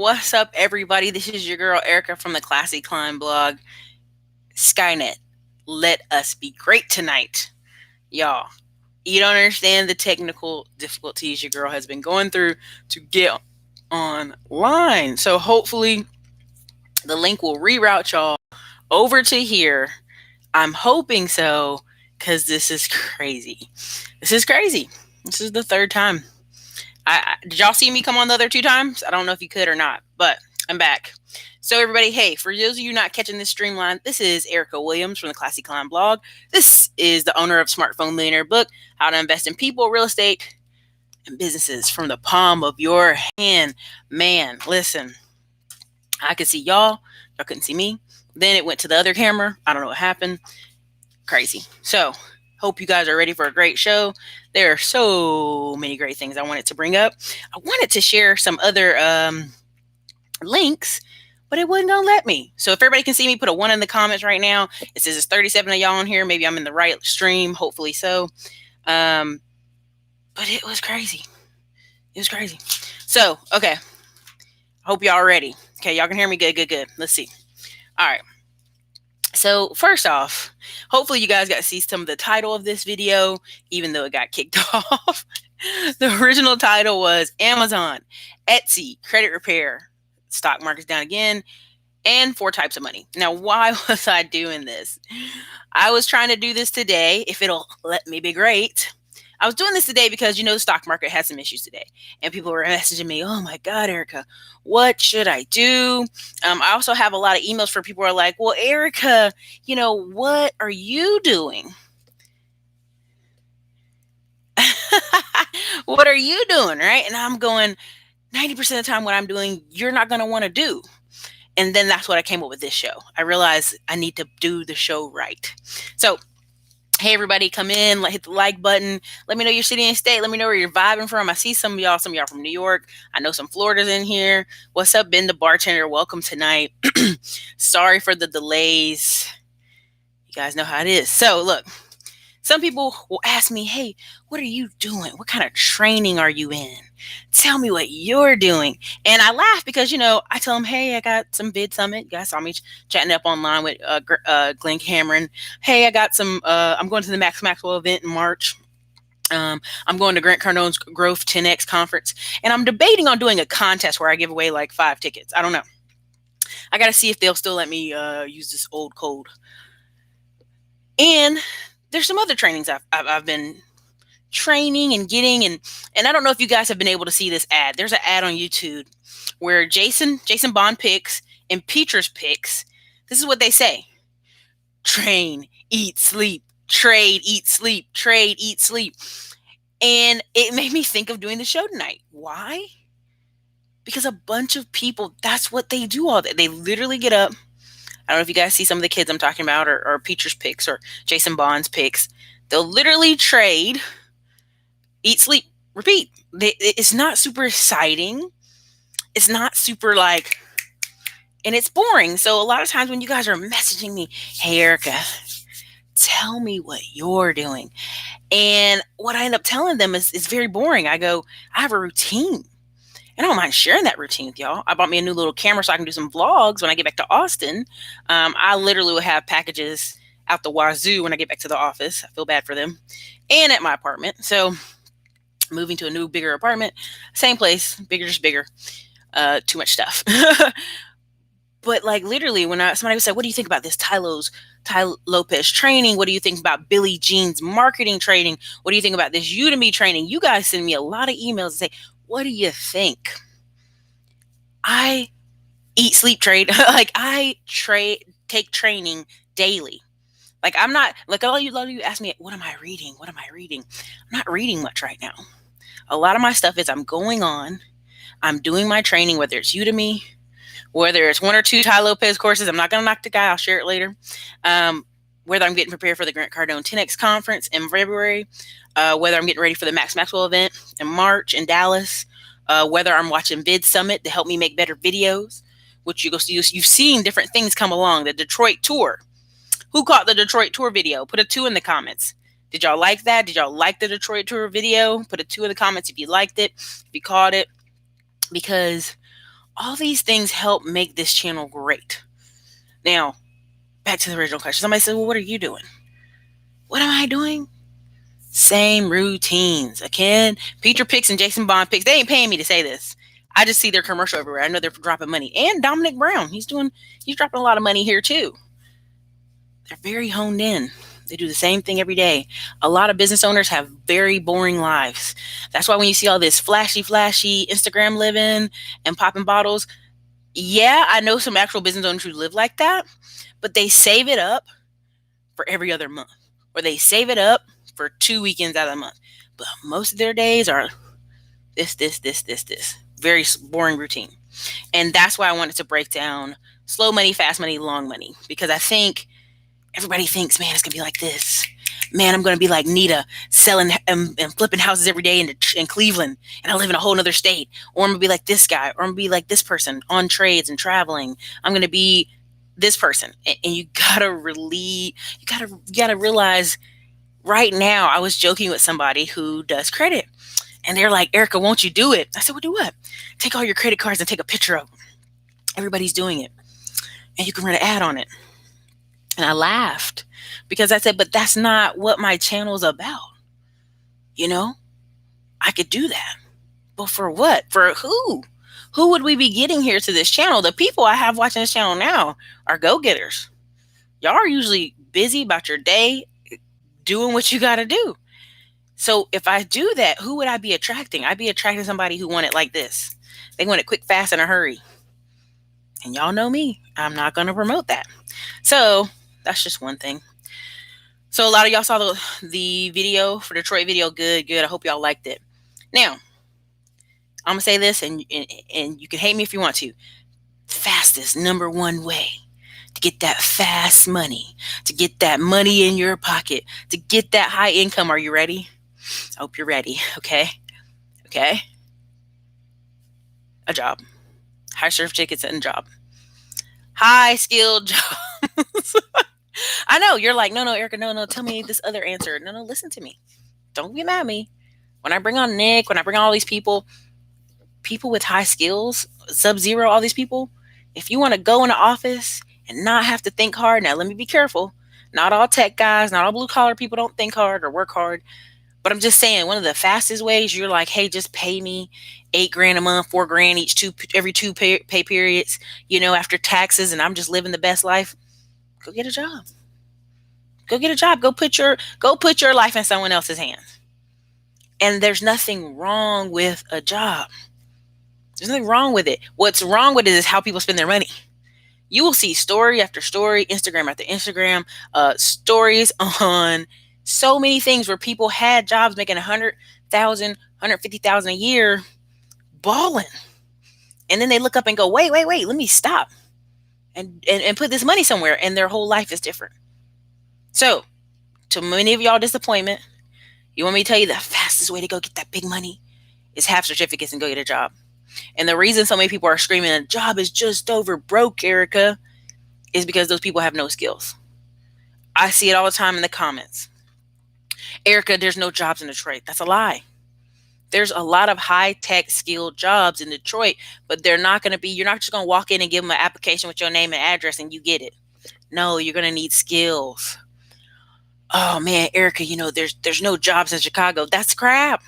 What's up, everybody? This is your girl Erica from the Classy Climb blog. Skynet, let us be great tonight. Y'all, you don't understand the technical difficulties your girl has been going through to get online. So hopefully the link will reroute y'all over to here. I'm hoping so, because this is crazy. This is crazy. This is the third time. Did y'all see me come on the other two times? I don't know if you could or not, but I'm back. So everybody, hey, for those of you not catching this streamline, this is Erica Williams from the Classy Climb blog. This is the owner of Smartphone Millionaire book, How to Invest in People, Real Estate, and Businesses from the palm of your hand. Man, listen, I could see y'all couldn't see me. Then it went to the other camera. I don't know what happened. Crazy. So hope you guys are ready for a great show. There are so many great things I wanted to bring up. I wanted to share some other links, but it wasn't gonna let me. So if everybody can see me, put a 1 in the comments right now. It says it's 37 of y'all on here. Maybe I'm in the right stream. Hopefully so. But it was crazy. It was crazy. So, okay. Hope y'all are ready. Okay, y'all can hear me good. Let's see. All right. So first off, hopefully you guys got to see some of the title of this video, even though it got kicked off. The original title was Amazon, Etsy, credit repair, stock market's down again, and 4 types of money. Now, why was I doing this? I was trying to do this today. If it'll let me be great. I was doing this today because, the stock market had some issues today. And people were messaging me, oh my God, Erica, what should I do? I also have a lot of emails for people who are like, well, Erica, what are you doing? What are you doing, right? And I'm going, 90% of the time what I'm doing, you're not going to want to do. And then that's what I came up with this show. I realized I need to do the show right. So, hey, everybody, come in, hit the like button. Let me know your city and state. Let me know where you're vibing from. I see some of y'all from New York. I know some Florida's in here. What's up, Ben the bartender? Welcome tonight. Sorry for the delays. You guys know how it is. So, look, some people will ask me, hey, what are you doing? What kind of training are you in? Tell me what you're doing. And I laugh because, I tell them, hey, I got some Bid Summit. You guys saw me chatting up online with Glenn Cameron. Hey, I got some, I'm going to the Max Maxwell event in March. I'm going to Grant Cardone's Growth 10X conference. And I'm debating on doing a contest where I give away like 5 tickets. I don't know. I got to see if they'll still let me use this old code. And there's some other trainings I've been training and getting, and I don't know if you guys have been able to see this ad. There's an ad on YouTube where Jason Bond picks and Peter's picks. This is what they say: train, eat, sleep, trade, eat, sleep, trade, eat, sleep. And it made me think of doing the show tonight. Why? Because a bunch of people, that's what they do all day. They literally get up. I don't know if you guys see some of the kids I'm talking about, or Peter's picks or Jason Bond's picks. They'll literally trade, eat, sleep, repeat. It's not super exciting. It's not super and it's boring. So a lot of times when you guys are messaging me, hey, Erica, tell me what you're doing. And what I end up telling them is very boring. I go, I have a routine. And I don't mind sharing that routine with y'all. I bought me a new little camera so I can do some vlogs when I get back to Austin. I literally will have packages out the wazoo when I get back to the office. I feel bad for them. And at my apartment. So moving to a new, bigger apartment. Same place. Bigger, just bigger. Too much stuff. But literally when somebody would say, what do you think about this Tai Lopez training? What do you think about Billie Jean's marketing training? What do you think about this Udemy training? You guys send me a lot of emails and say, what do you think? I eat, sleep, trade. I take training daily. I'm not, a lot of you ask me, what am I reading? I'm not reading much right now. A lot of my stuff is I'm going on. I'm doing my training, whether it's Udemy, whether it's 1 or 2 Tai Lopez courses. I'm not going to knock the guy. I'll share it later. Whether I'm getting prepared for the Grant Cardone 10X conference in February, whether I'm getting ready for the Max Maxwell event in March in Dallas, whether I'm watching Bid Summit to help me make better videos, which you've seen different things come along. The Detroit tour. Who caught the Detroit tour video? Put a 2 in the comments. Did y'all like that? Did y'all like the Detroit tour video? Put a 2 in the comments if you liked it, if you caught it. Because All these things help make this channel great. Now, back to the original question. Somebody said, well, what are you doing? What am I doing? Same routines. Again, Peter Picks and Jason Bond Picks, they ain't paying me to say this. I just see their commercial everywhere. I know they're dropping money. And Dominic Brown, he's dropping a lot of money here too. They're very honed in. They do the same thing every day. A lot of business owners have very boring lives. That's why when you see all this flashy Instagram living and popping bottles, yeah, I know some actual business owners who live like that, but they save it up for every other month, or they save it up for 2 weekends out of the month. But most of their days are this. Very boring routine. And that's why I wanted to break down slow money, fast money, long money, because I think everybody thinks, man, it's going to be like this. Man, I'm going to be like Nita, selling and flipping houses every day in Cleveland, and I live in a whole other state. Or I'm going to be like this guy, or I'm going to be like this person on trades and traveling. I'm going to be this person. And you gotta realize right now. I was joking with somebody who does credit, and they're like, Erica, won't you do it? I said, well, do what? Take all your credit cards and take a picture of them. Everybody's doing it, and you can run an ad on it. And I laughed because I said, but that's not what my channel's about. You know, I could do that, but for what? For who? Who would we be getting here to this channel? The people I have watching this channel now are go-getters. Y'all are usually busy about your day, doing what you got to do. So if I do that, who would I be attracting? I'd be attracting somebody who want it like this. They want it quick, fast, in a hurry. And y'all know me. I'm not going to promote that. So that's just one thing. So a lot of y'all saw the video for Detroit video. Good. I hope y'all liked it. Now, I'm going to say this, and you can hate me if you want to. Fastest number one way to get that fast money, to get that money in your pocket, to get that high income. Are you ready? I hope you're ready. Okay. A job. High certificates and job. High skilled jobs. I know you're like, no, Erica, no, tell me this other answer. No, listen to me. Don't get mad at me. When I bring on Nick, when I bring on all these people with high skills, Sub-Zero, all these people, if you want to go in the office and not have to think hard, now let me be careful. Not all tech guys, not all blue collar people don't think hard or work hard. But I'm just saying, one of the fastest ways, you're like, hey, just pay me $8,000 a month, $4,000 every two pay periods, after taxes, and I'm just living the best life. Go get a job. Go put your life in someone else's hands. And there's nothing wrong with a job. There's nothing wrong with it. What's wrong with it is how people spend their money. You will see story after story, Instagram after Instagram, stories on so many things where people had jobs making $100,000, $150,000 a year, balling. And then they look up and go, wait, let me stop and put this money somewhere. And their whole life is different. So to many of y'all disappointment, you want me to tell you the fastest way to go get that big money is have certificates and go get a job. And the reason so many people are screaming, a job is just over broke, Erica, is because those people have no skills. I see it all the time in the comments. Erica, there's no jobs in Detroit. That's a lie. There's a lot of high-tech skilled jobs in Detroit, but they're not going to be, you're not just going to walk in and give them an application with your name and address and you get it. No, you're going to need skills. Oh man, Erica, there's no jobs in Chicago. That's crap.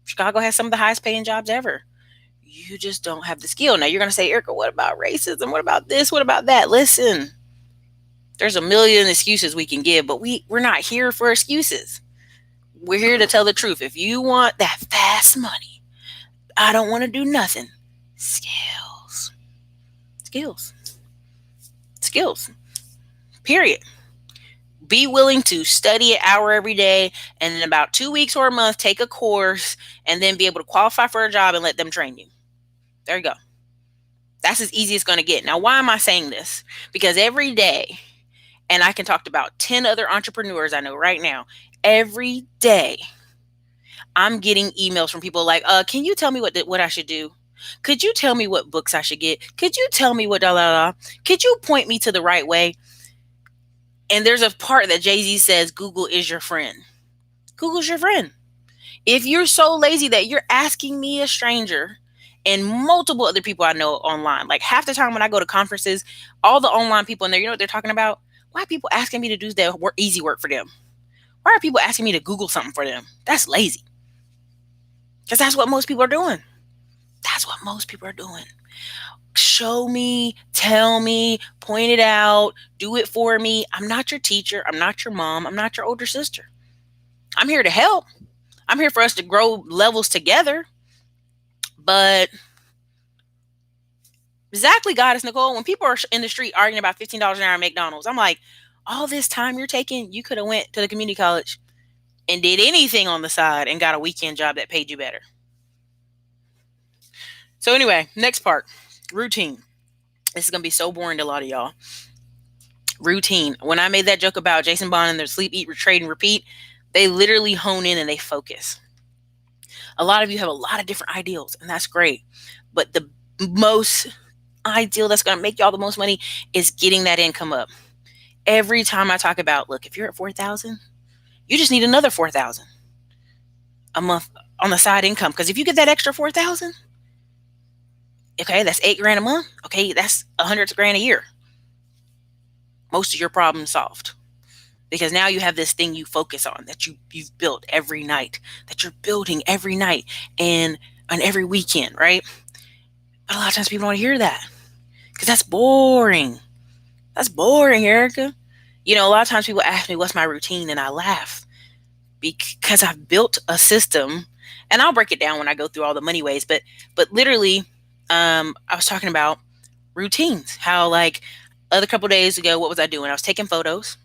Chicago has some of the highest paying jobs ever. You just don't have the skill. Now you're going to say, Erica, what about racism? What about this? What about that? Listen, there's a million excuses we can give, but we're not here for excuses. We're here to tell the truth. If you want that fast money, I don't want to do nothing. Skills. Period. Be willing to study an hour every day, and in about 2 weeks or a month, take a course, and then be able to qualify for a job and let them train you. There you go. That's as easy as it's going to get. Now, why am I saying this? Because every day, and I can talk to about 10 other entrepreneurs I know right now, every day, I'm getting emails from people like, can you tell me what I should do? Could you tell me what books I should get? Could you tell me what Could you point me to the right way? And there's a part that Jay-Z says, Google is your friend. Google's your friend. If you're so lazy that you're asking me, a stranger, and multiple other people I know online. Like half the time when I go to conferences, all the online people in there, you know what they're talking about? Why are people asking me to do the easy work for them? Why are people asking me to Google something for them? That's lazy. Because that's what most people are doing. That's what most people are doing. Show me, tell me, point it out, do it for me. I'm not your teacher. I'm not your mom. I'm not your older sister. I'm here to help. I'm here for us to grow levels together. But exactly, Goddess Nicole, when people are in the street arguing about $15 an hour at McDonald's, I'm like, all this time you're taking, you could have went to the community college and did anything on the side and got a weekend job that paid you better. So anyway, next part, routine. This is going to be so boring to a lot of y'all. Routine. When I made that joke about Jason Bond and their sleep, eat, trade, and repeat, they literally hone in and they focus. A lot of you have a lot of different ideals, and that's great. But the most ideal that's going to make y'all the most money is getting that income up. Every time I talk about, look, if you're at 4,000, you just need another 4,000 a month on the side income. Because if you get that extra 4,000, okay, that's $8,000 a month. Okay, that's $100,000 a year. Most of your problems solved. Because now you have this thing you focus on that you've built every night, that you're building every night and on every weekend, right? But a lot of times people don't want to hear that because that's boring. That's boring, Erica. You know, a lot of times people ask me what's my routine and I laugh because I've built a system, and I'll break it down when I go through all the money ways. But literally, I was talking about routines. How like other couple days ago, what was I doing? I was taking photos.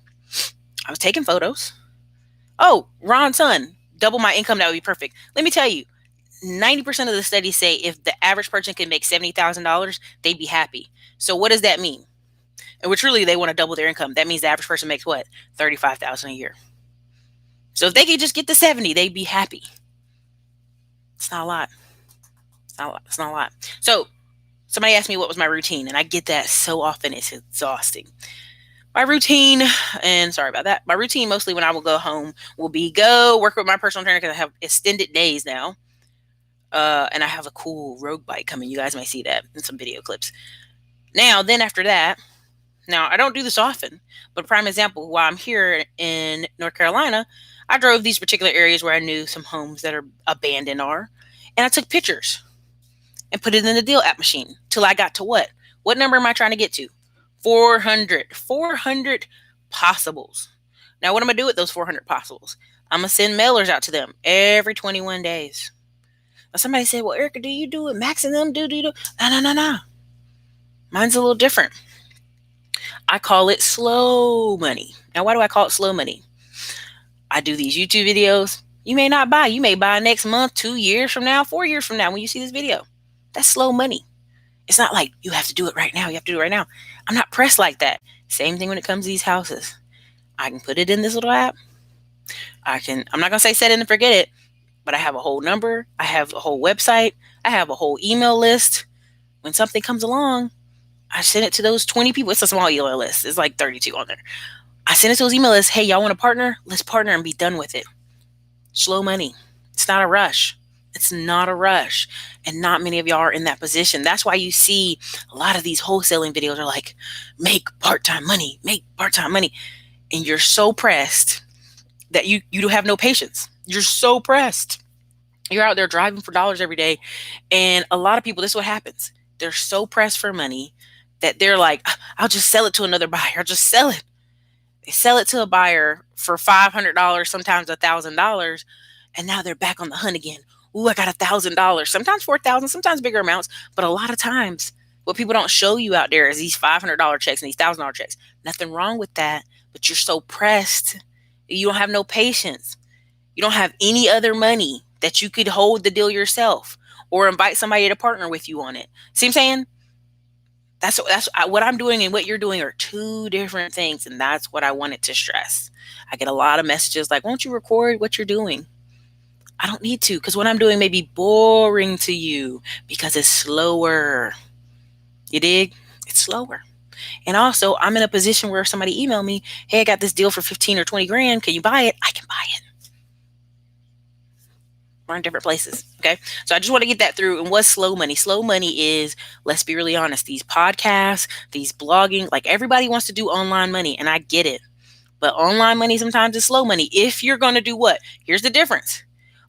Oh, Ron's son, double my income, that would be perfect. Let me tell you, 90% of the studies say if the average person can make $70,000, they'd be happy. So what does that mean? And which really they want to double their income. That means the average person makes what? $35,000 a year. So if they could just get to 70, they'd be happy. It's not a lot. It's not a lot. So somebody asked me what was my routine, and I get that so often. It's exhausting. My routine, and sorry about that, my routine mostly when I will go home will be go work with my personal trainer because I have extended days now. And I have a cool road bike coming. You guys may see that in some video clips. Then after that, now I don't do this often, but prime example, while I'm here in North Carolina, I drove these particular areas where I knew some homes that are abandoned are, and I took pictures and put it in the deal app machine till I got to what? What number am I trying to get to? 400 possibles. Now, what am I going to do with those 400 possibles? I'm going to send mailers out to them every 21 days. Now, somebody said, well, Erica, do you do it maxing them? Do? No. Mine's a little different. I call it slow money. Now, why do I call it slow money? I do these YouTube videos. You may not buy. You may buy next month, 2 years from now, 4 years from now when you see this video. That's slow money. It's not like you have to do it right now. You have to do it right now. I'm not pressed like that. Same thing when it comes to these houses. I can put it in this little app. I'm not going to say set it and forget it, but I have a whole number. I have a whole website. I have a whole email list. When something comes along, I send it to those 20 people. It's a small email list. It's like 32 on there. I send it to those email lists. Hey, y'all want to partner? Let's partner and be done with it. Slow money. It's not a rush. It's not a rush. And not many of y'all are in that position. That's why you see a lot of these wholesaling videos are like, make part-time money. And you're so pressed that you have no patience. You're so pressed. You're out there driving for dollars every day. And a lot of people, this is what happens. They're so pressed for money that they're like, I'll just sell it to another buyer. I'll just sell it. They sell it to a buyer for $500, sometimes $1,000. And now they're back on the hunt again. Ooh, I got $1,000, sometimes 4,000, sometimes bigger amounts. But a lot of times what people don't show you out there is these $500 checks and these $1,000 checks. Nothing wrong with that, but you're so pressed. You don't have no patience. You don't have any other money that you could hold the deal yourself or invite somebody to partner with you on it. See what I'm saying? That's what I'm doing and what you're doing are two different things. And that's what I wanted to stress. I get a lot of messages like, won't you record what you're doing? I don't need to, because what I'm doing may be boring to you because it's slower. You dig? It's slower. And also, I'm in a position where if somebody email me, hey, I got this deal for 15 or 20 grand. Can you buy it? I can buy it. We're in different places. Okay. So I just want to get that through. And what's slow money? Slow money is, let's be really honest, these podcasts, these blogging, like everybody wants to do online money. And I get it. But online money sometimes is slow money. If you're going to do what? Here's the difference.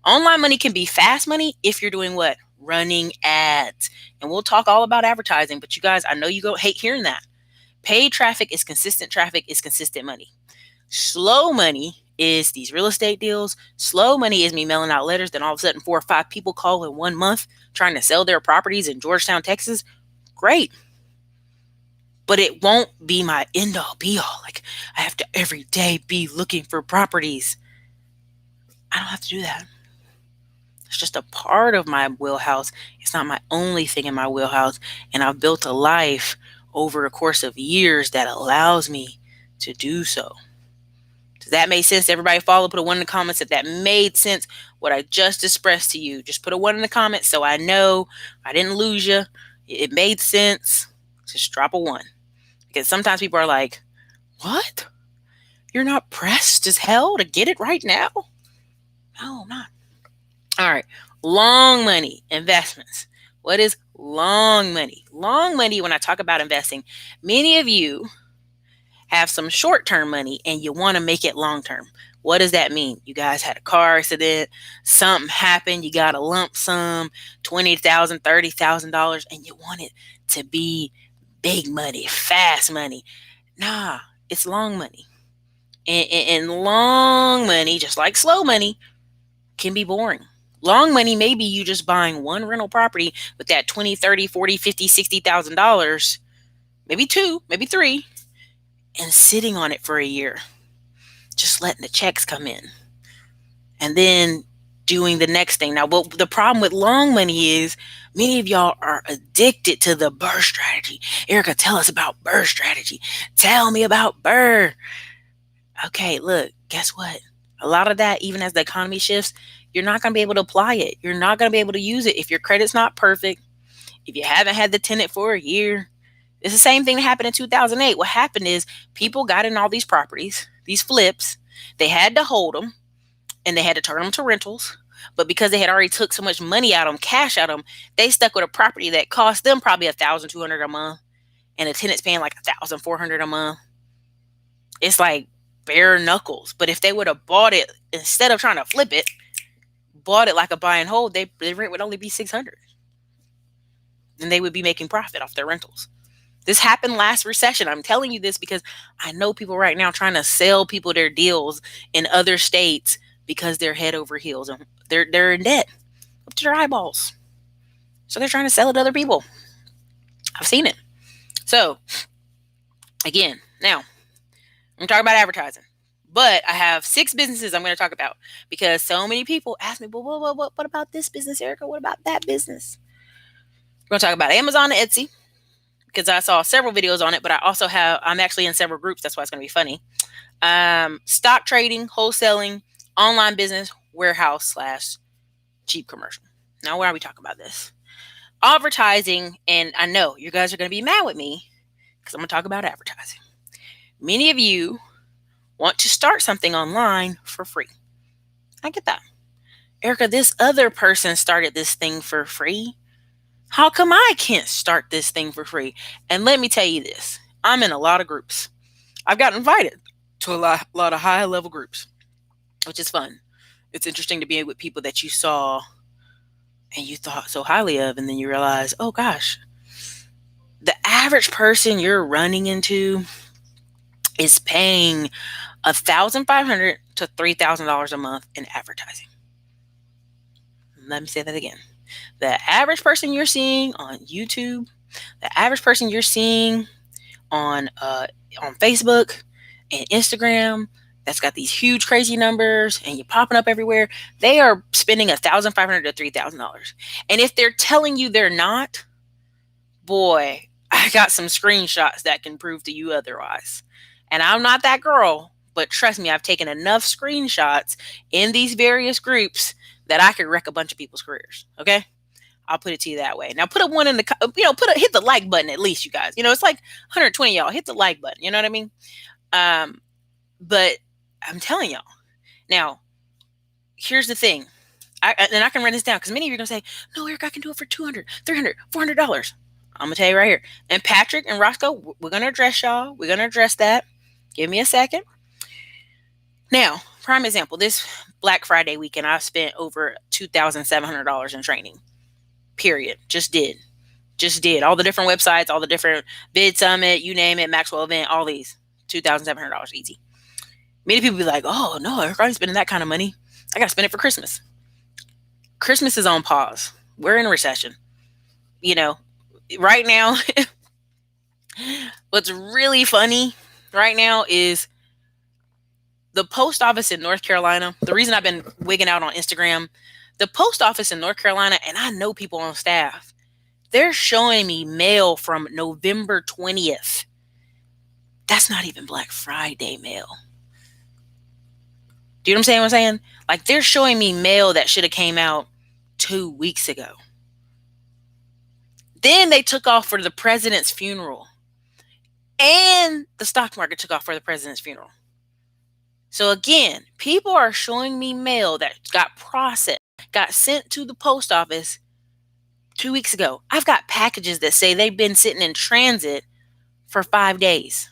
Online money can be fast money if you're doing what? Running ads. And we'll talk all about advertising. But you guys, I know you go hate hearing that. Paid traffic is consistent money. Slow money is these real estate deals. Slow money is me mailing out letters. Then all of a sudden 4 or 5 people call in 1 month trying to sell their properties in Georgetown, Texas. Great. But it won't be my end all be all. Like, I have to every day be looking for properties. I don't have to do that. It's just a part of my wheelhouse. It's not my only thing in my wheelhouse. And I've built a life over a course of years that allows me to do so. Does that make sense? Everybody follow? Put a 1 in the comments if that made sense, what I just expressed to you. Just put a 1 in the comments so I know I didn't lose you. It made sense. Just drop a 1. Because sometimes people are like, what? You're not pressed as hell to get it right now? No, I'm not. All right. Long money investments. What is long money? Long money, when I talk about investing, many of you have some short-term money and you want to make it long-term. What does that mean? You guys had a car accident, something happened, you got a lump sum, $20,000, $30,000, and you want it to be big money, fast money. Nah, it's long money. And long money, just like slow money, can be boring. Long money, maybe you just buying one rental property with that $20, $30, $40, $50, $60,000, maybe 2, maybe 3, and sitting on it for a year, just letting the checks come in, and then doing the next thing. Now, what the problem with long money is, many of y'all are addicted to the BRRRR strategy. Erica, tell us about BRRRR strategy. Tell me about BRRRR. Okay, look, guess what? A lot of that, even as the economy shifts, you're not going to be able to apply it. You're not going to be able to use it if your credit's not perfect, if you haven't had the tenant for a year. It's the same thing that happened in 2008. What happened is people got in all these properties, these flips. They had to hold them, and they had to turn them to rentals. But because they had already took so much money out of them, cash out of them, they stuck with a property that cost them probably $1,200 a month, and the tenant's paying like $1,400 a month. It's like bare knuckles. But if they would have bought it, instead of trying to flip it, bought it like a buy and hold, their rent would only be $600, and they would be making profit off their rentals. This happened last recession. I'm telling you this because I know people right now trying to sell people their deals in other states because they're head over heels and they're in debt up to their eyeballs. So they're trying to sell it to other people. I've seen it. So again, now I'm going to talk about advertising. But I have 6 businesses I'm going to talk about because so many people ask me, well, what about this business, Erica? What about that business? We're going to talk about Amazon and Etsy, because I saw several videos on it, but I'm actually in several groups. That's why it's going to be funny. Stock trading, wholesaling, online business, warehouse / cheap commercial. Now, where are we talking about this? Advertising, and I know you guys are going to be mad with me because I'm going to talk about advertising. Many of you want to start something online for free. I get that. Erica, this other person started this thing for free. How come I can't start this thing for free? And let me tell you this. I'm in a lot of groups. I've gotten invited to a lot of high-level groups, which is fun. It's interesting to be with people that you saw and you thought so highly of, and then you realize, oh gosh, the average person you're running into is paying $1,500 to $3,000 a month in advertising. Let me say that again. The average person you're seeing on YouTube, the average person you're seeing on Facebook and Instagram that's got these huge crazy numbers and you're popping up everywhere, they are spending $1,500 to $3,000. And if they're telling you they're not, boy, I got some screenshots that can prove to you otherwise. And I'm not that girl, but trust me, I've taken enough screenshots in these various groups that I could wreck a bunch of people's careers. Okay. I'll put it to you that way. Now put a 1 in the, hit the like button at least, you guys. It's like 120 y'all. Hit the like button. You know what I mean? But I'm telling y'all. Now, here's the thing. And I can run this down because many of you are going to say, no, Eric, I can do it for $200, $300, $400. I'm going to tell you right here. And Patrick and Roscoe, we're going to address y'all. We're going to address that. Give me a second. Now, prime example, this Black Friday weekend, I spent over $2,700 in training. Period. Just did. All the different websites, all the different Bid Summit, you name it, Maxwell event, all these. $2,700 easy. Many people be like, oh, no, Eric, I'm spending that kind of money. I got to spend it for Christmas. Christmas is on pause. We're in a recession. Right now, what's really funny right now is the post office in North Carolina. The reason I've been wigging out on Instagram, the post office in North Carolina, and I know people on staff, they're showing me mail from November 20th. That's not even Black Friday mail. Do you know what I'm saying? Like, they're showing me mail that should have came out 2 weeks ago. Then they took off for the president's funeral. And the stock market took off for the president's funeral. So again, people are showing me mail that got processed, got sent to the post office 2 weeks ago. I've got packages that say they've been sitting in transit for 5 days,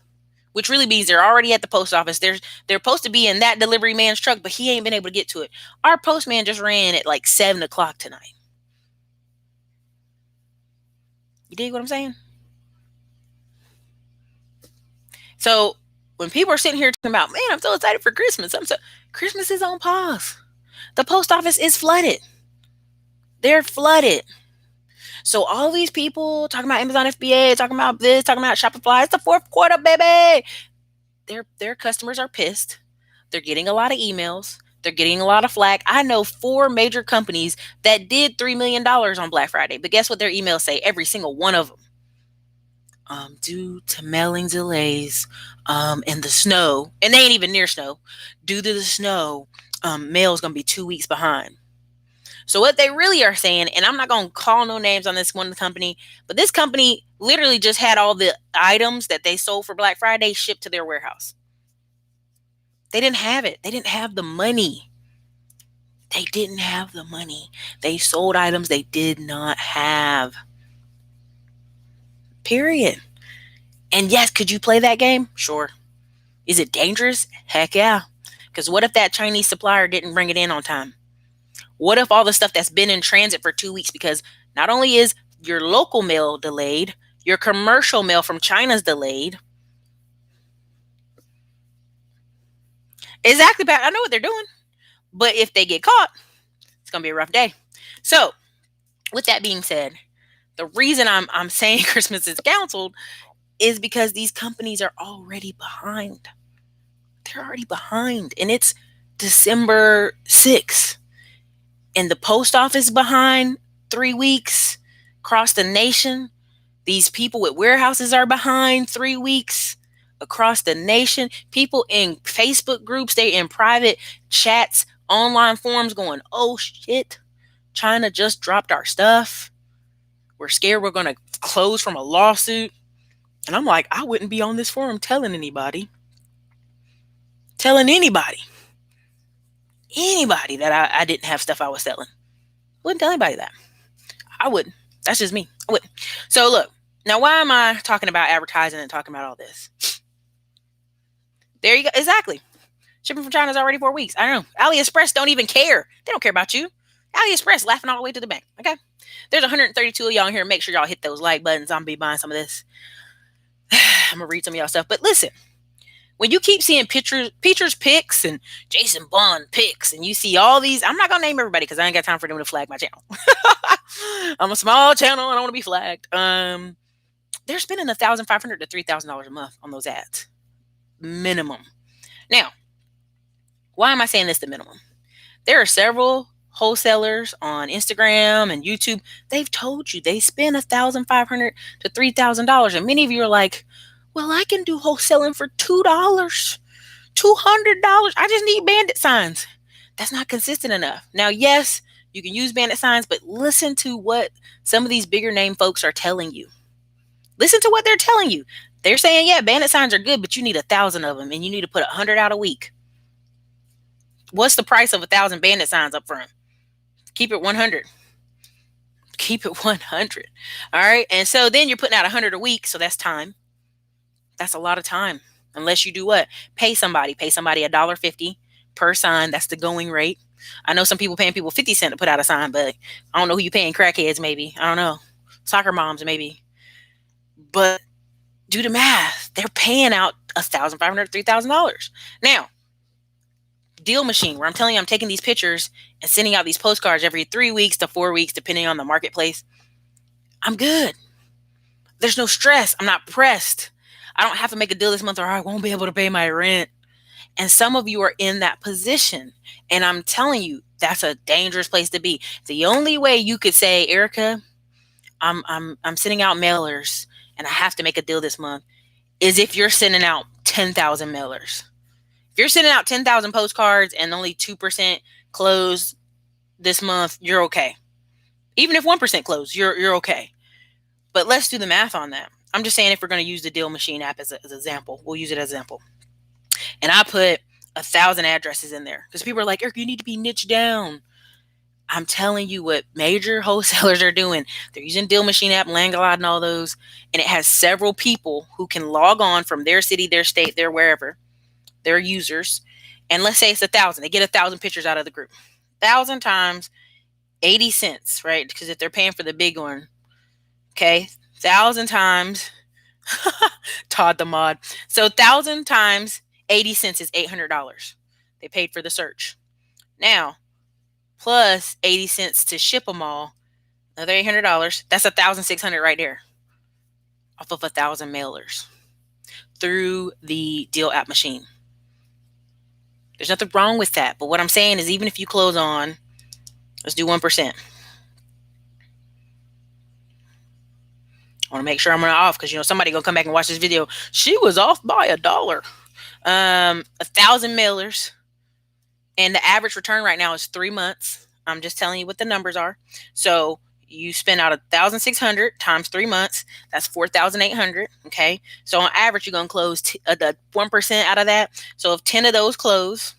which really means they're already at the post office. They're supposed to be in that delivery man's truck, but he ain't been able to get to it. Our postman just ran at like 7 o'clock tonight. You dig what I'm saying? So when people are sitting here talking about, man, I'm so excited for Christmas. Christmas is on pause. The post office is flooded. They're flooded. So all these people talking about Amazon FBA, talking about this, talking about Shopify, it's the fourth quarter, baby. Their customers are pissed. They're getting a lot of emails. They're getting a lot of flack. I know 4 major companies that did $3 million on Black Friday. But guess what their emails say? Every single one of them. Due to mailing delays and the snow, and they ain't even near snow, due to the snow, mail is going to be 2 weeks behind. So what they really are saying, and I'm not going to call no names on this one company, but this company literally just had all the items that they sold for Black Friday shipped to their warehouse. They didn't have it. They didn't have the money. They didn't have the money. They sold items they did not have. Period. And yes, could you play that game? Sure. Is it dangerous? Heck yeah. Because what if that Chinese supplier didn't bring it in on time? What if all the stuff that's been in transit for 2 weeks, because not only is your local mail delayed, your commercial mail from China's delayed. Exactly, Pat. I know what they're doing. But if they get caught, it's going to be a rough day. So, with that being said, the reason I'm saying Christmas is canceled is because these companies are already behind. They're already behind. And it's December 6th. And the post office behind 3 weeks across the nation. These people with warehouses are behind 3 weeks across the nation. People in Facebook groups, they in private chats, online forums going, oh shit, China just dropped our stuff. We're scared we're going to close from a lawsuit. And I'm like, I wouldn't be on this forum telling anybody that I didn't have stuff I was selling. Wouldn't tell anybody that. I wouldn't. That's just me. I wouldn't. So look, now why am I talking about advertising and talking about all this? There you go. Exactly. Shipping from China is already 4 weeks. I don't know. AliExpress don't even care. They don't care about you. AliExpress laughing all the way to the bank. Okay. There's 132 of y'all in here. Make sure y'all hit those like buttons. I'm going to be buying some of this. I'm going to read some of y'all stuff. But listen, when you keep seeing Peacher's picks and Jason Bond picks, and you see all these, I'm not going to name everybody because I ain't got time for them to flag my channel. I'm a small channel. I don't want to be flagged. They're spending $1,500 to $3,000 a month on those ads. Minimum. Now, why am I saying this the minimum? There are several wholesalers on Instagram and YouTube. They've told you they spend $1,500 to $3,000. And many of you are like, well, I can do wholesaling for $2, $200. I just need bandit signs. That's not consistent enough. Now, yes, you can use bandit signs, but listen to what some of these bigger name folks are telling you. Listen to what they're telling you. They're saying, yeah, bandit signs are good, but you need 1,000 of them and you need to put 100 out a week. What's the price of 1,000 bandit signs up front? Keep it 100. Keep it 100. All right. And so then you're putting out 100 a week. So that's time. That's a lot of time. Unless you do what? Pay somebody. Pay somebody $1.50 per sign. That's the going rate. I know some people paying people 50 cents to put out a sign, but I don't know who you paying. Crackheads, maybe. I don't know. Soccer moms, maybe. But do the math. They're paying out $1,500, $3,000. Now, deal machine, where I'm telling you I'm taking these pictures and sending out these postcards every 3 weeks to 4 weeks, depending on the marketplace. I'm good. There's no stress. I'm not pressed. I don't have to make a deal this month or I won't be able to pay my rent. And some of you are in that position. And I'm telling you, that's a dangerous place to be. The only way you could say, Erica, I'm sending out mailers and I have to make a deal this month is if you're sending out 10,000 mailers. If you're sending out 10,000 postcards and only 2% close this month, you're okay. Even if 1% close, you're okay. But let's do the math on that. I'm just saying if we're going to use the Deal Machine app as an example, we'll use it as an example. And I put 1,000 addresses in there because people are like, Eric, you need to be niched down. I'm telling you what major wholesalers are doing. They're using Deal Machine app, Langalot, and all those. And it has several people who can log on from their city, their state, their wherever, their users. And let's say it's 1,000. They get 1,000 pictures out of the group. 1,000 times 80 cents, right? Because if they're paying for the big one, okay, 1,000 times Todd the mod. So 1,000 times 80 cents is $800. They paid for the search. Now, plus 80 cents to ship them all, another $800. That's 1,600 right there off of 1,000 mailers through the Deal app machine. There's nothing wrong with that. But what I'm saying is even if you close on, let's do 1%. I want to make sure I'm not off because, somebody going to come back and watch this video. She was off by $1. 1,000 mailers. And the average return right now is 3 months. I'm just telling you what the numbers are. So you spend out 1,600 times 3 months. That's 4,800. Okay. So on average, you're going to close the 1% out of that. So if 10 of those close,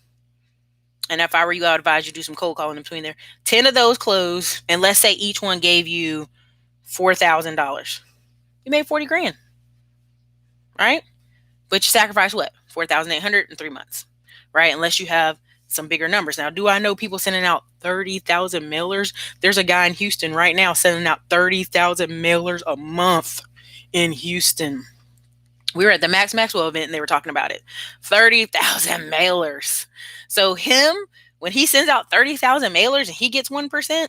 and if I were you, I would advise you do some cold calling in between there. 10 of those close, and let's say each one gave you $4,000. You made 40 grand, right? But you sacrifice what? 4,800 in 3 months, right? Unless you have some bigger numbers. Now, do I know people sending out 30,000 mailers? There's a guy in Houston right now sending out 30,000 mailers a month in Houston. We were at the Max Maxwell event and they were talking about it. 30,000 mailers. So him, when he sends out 30,000 mailers and he gets 1%,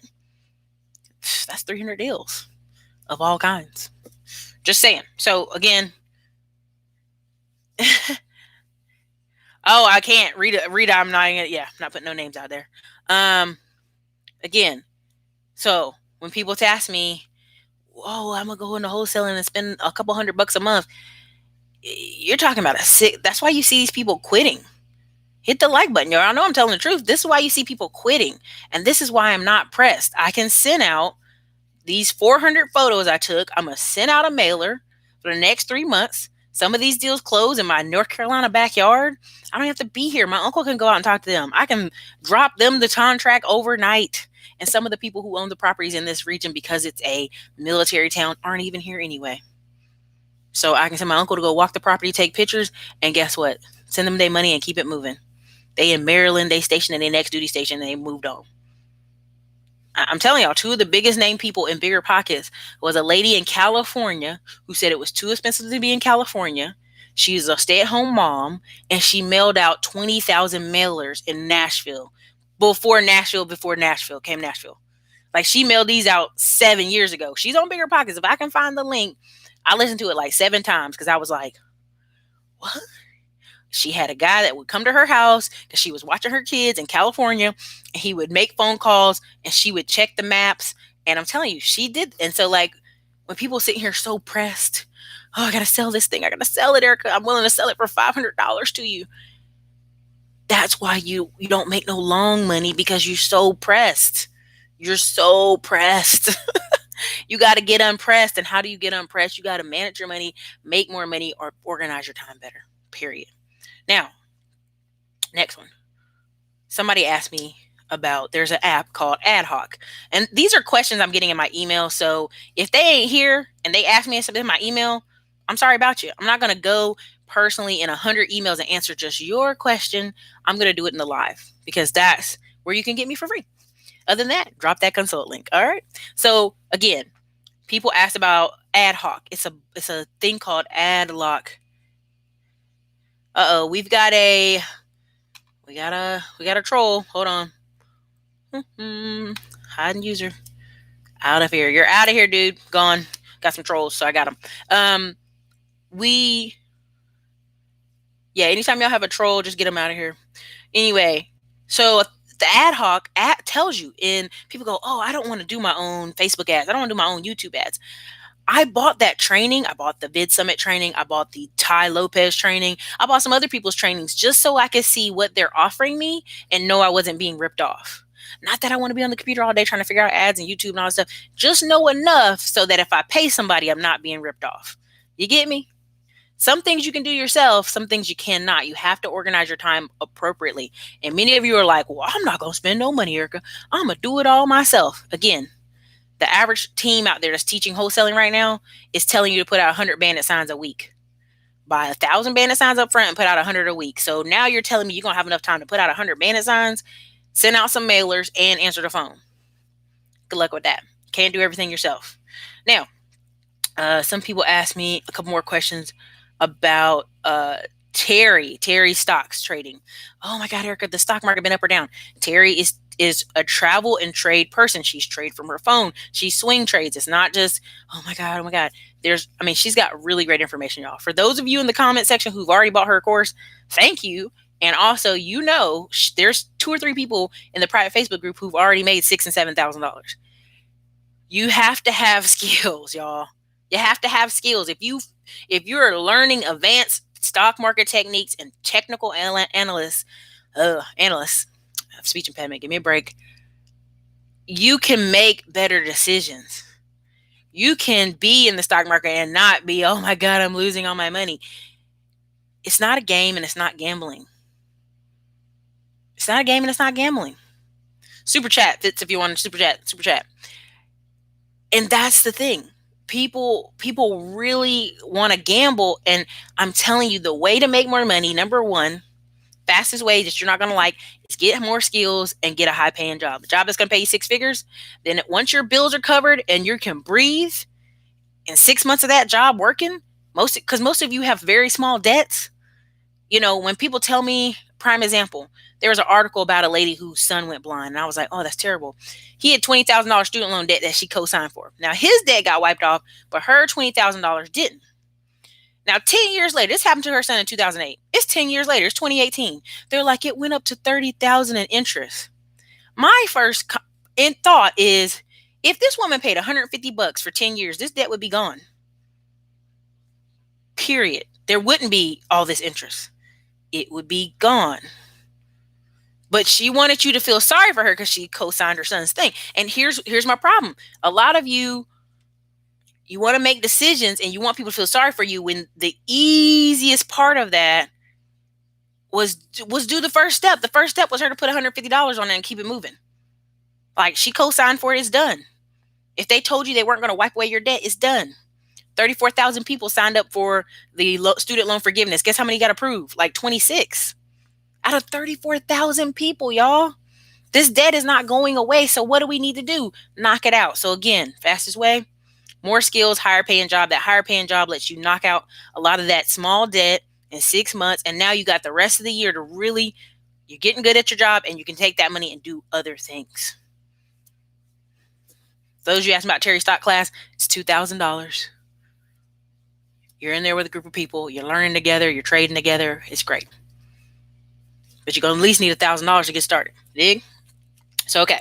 that's 300 deals of all kinds. Just saying. So again, oh, I can't read it. I'm not putting no names out there. Again, so when people ask me, "Oh, I'm gonna go into wholesaling and spend a couple $100 a month," you're talking about that's why you see these people quitting. Hit the like button, y'all. I know I'm telling the truth. This is why you see people quitting, and this is why I'm not pressed. I can send out these 400 photos I took. I'm gonna send out a mailer for the next 3 months. Some of these deals close in my North Carolina backyard. I don't have to be here. My uncle can go out and talk to them. I can drop them the contract overnight. And some of the people who own the properties in this region, because it's a military town, aren't even here anyway. So I can send my uncle to go walk the property, take pictures, and guess what? Send them their money and keep it moving. They in Maryland, they stationed in their next duty station, and they moved on. I'm telling y'all, two of the biggest name people in bigger pockets was a lady in California who said it was too expensive to be in California. She's a stay-at-home mom, and she mailed out 20,000 mailers in Nashville before Nashville came Nashville. Like, she mailed these out 7 years ago. She's on Bigger Pockets. If I can find the link, I listened to it like 7 times because I was like, what? She had a guy that would come to her house because she was watching her kids in California, and he would make phone calls and she would check the maps. And I'm telling you, she did. And so, like, when people sit here so pressed, oh, I got to sell this thing. I got to sell it, Erica. I'm willing to sell it for $500 to you. That's why you don't make no long money, because you're so pressed. You're so pressed. You got to get unpressed. And how do you get unpressed? You got to manage your money, make more money, or organize your time better, period. Now, next one. Somebody asked me about, there's an app called Ad Hoc. And these are questions I'm getting in my email. So if they ain't here and they ask me something in my email, I'm sorry about you. I'm not going to go personally in 100 emails and answer just your question. I'm going to do it in the live because that's where you can get me for free. Other than that, drop that consult link. All right. So again, people asked about Ad Hoc. It's a thing called Ad Lock. We've got a troll. Hold on. Hiding user. Out of here. You're out of here, dude. Gone. Got some trolls, so I got them. Anytime y'all have a troll, just get them out of here. Anyway, so the Ad Hoc app tells you, and people go, oh, I don't want to do my own Facebook ads. I don't want to do my own YouTube ads. I bought that training. I bought the Vid Summit training. I bought the Ty Lopez training. I bought some other people's trainings just so I could see what they're offering me and know I wasn't being ripped off. Not that I want to be on the computer all day trying to figure out ads and YouTube and all that stuff. Just know enough so that if I pay somebody, I'm not being ripped off. You get me? Some things you can do yourself, some things you cannot. You have to organize your time appropriately. And many of you are like, well, I'm not going to spend no money, Erica. I'm going to do it all myself. Again, the average team out there that's teaching wholesaling right now is telling you to put out 100 bandit signs a week. Buy 1,000 bandit signs up front and put out 100 a week. So now you're telling me you're going to have enough time to put out 100 bandit signs, send out some mailers, and answer the phone. Good luck with that. Can't do everything yourself. Now, some people ask me a couple more questions about Terry stocks trading. Oh my God, Erica, the stock market been up or down? Terry is a travel and trade person. She's trade from her phone. She swing trades. It's not just, oh my God. She's got really great information, y'all. For those of you in the comment section who've already bought her course, thank you. And also, there's 2 or 3 people in the private Facebook group who've already made $6,000 and $7,000. You have to have skills, y'all. You have to have skills. If you're learning advanced stock market techniques and technical analysts, speech impediment, give me a break. You can make better decisions. You can be in the stock market and not be, oh my God, I'm losing all my money. It's not a game and it's not gambling. It's not a game and it's not gambling. Super chat fits if you want to super chat. And that's the thing. People really want to gamble. And I'm telling you, the way to make more money, number one, fastest way that you're not going to like, is get more skills and get a high paying job. A job that's going to pay you 6 figures. Then once your bills are covered and you can breathe, in 6 months of that job working, because most of you have very small debts. When people tell me, prime example, there was an article about a lady whose son went blind. And I was like, oh, that's terrible. He had $20,000 student loan debt that she co-signed for. Now, his debt got wiped off, but her $20,000 didn't. Now, 10 years later, this happened to her son in 2008. It's 10 years later. It's 2018. They're like, it went up to $30,000 in interest. My first thought is, if this woman paid $150 for 10 years, this debt would be gone. Period. There wouldn't be all this interest. It would be gone. But she wanted you to feel sorry for her because she co-signed her son's thing. And here's my problem. A lot of you want to make decisions and you want people to feel sorry for you when the easiest part of that was do the first step. The first step was her to put $150 on it and keep it moving. Like, she co-signed for it, it's done. If they told you they weren't going to wipe away your debt, it's done. 34,000 people signed up for the student loan forgiveness. Guess how many got approved? Like 26 out of 34,000 people, y'all. This debt is not going away. So what do we need to do? Knock it out. So again, fastest way, more skills, higher paying job. That higher paying job lets you knock out a lot of that small debt in 6 months. And now you got the rest of the year to really, you're getting good at your job and you can take that money and do other things. Those of you asking about Terry's stock class, it's $2,000. You're in there with a group of people. You're learning together. You're trading together. It's great. But you're going to at least need $1,000 to get started. Dig? So, okay.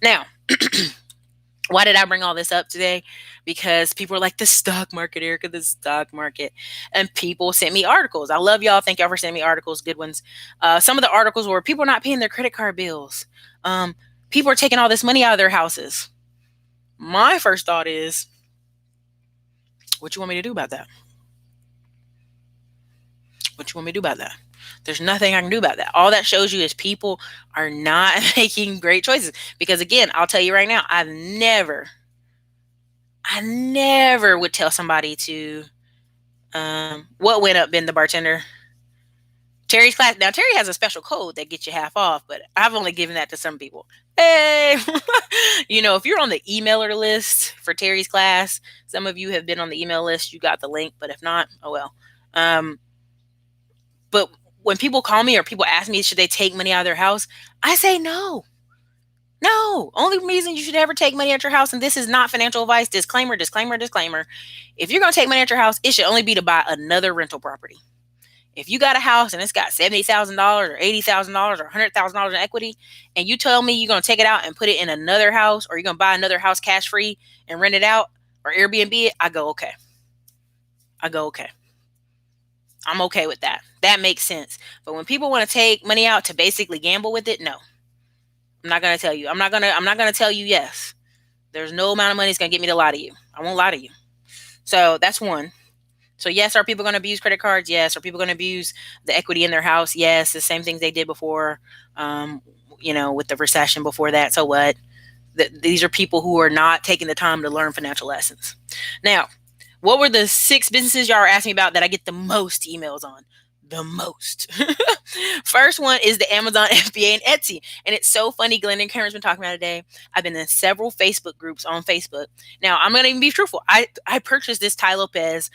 Now, why did I bring all this up today? Because people are like, the stock market, Erica, the stock market. And people sent me articles. I love y'all. Thank y'all for sending me articles. Good ones. Some of the articles were people are not paying their credit card bills. People are taking all this money out of their houses. My first thought is, what you want me to do about that? What you want me to do about that? There's nothing I can do about that. All that shows you is people are not making great choices. Because again, I'll tell you right now, I never would tell somebody to, what went up, Ben the bartender? Terry's class. Now Terry has a special code that gets you half off, but I've only given that to some people. Hey, if you're on the emailer list for Terry's class, some of you have been on the email list. You got the link, but if not, oh well. But when people call me or people ask me, should they take money out of their house? I say no. No. Only reason you should ever take money out your house, and this is not financial advice, disclaimer, disclaimer, disclaimer. If you're going to take money out your house, it should only be to buy another rental property. If you got a house and it's got $70,000 or $80,000 or $100,000 in equity, and you tell me you're going to take it out and put it in another house, or you're going to buy another house cash free and rent it out or Airbnb it, I go, okay. I'm okay with that. That makes sense. But when people want to take money out to basically gamble with it, no. I'm not going to tell you. I'm not going to tell you yes. There's no amount of money that's going to get me to lie to you. I won't lie to you. So that's one. So yes, are people going to abuse credit cards? Yes. Are people going to abuse the equity in their house? Yes. The same things they did before, with the recession before that. So what? These are people who are not taking the time to learn financial lessons. Now, what were the 6 businesses y'all are asking me about that I get the most emails on? The most. First one is the Amazon FBA and Etsy. And it's so funny. Glenn and Karen's been talking about it today. I've been in several Facebook groups on Facebook. Now, I'm going to even be truthful. I purchased this Ty Lopez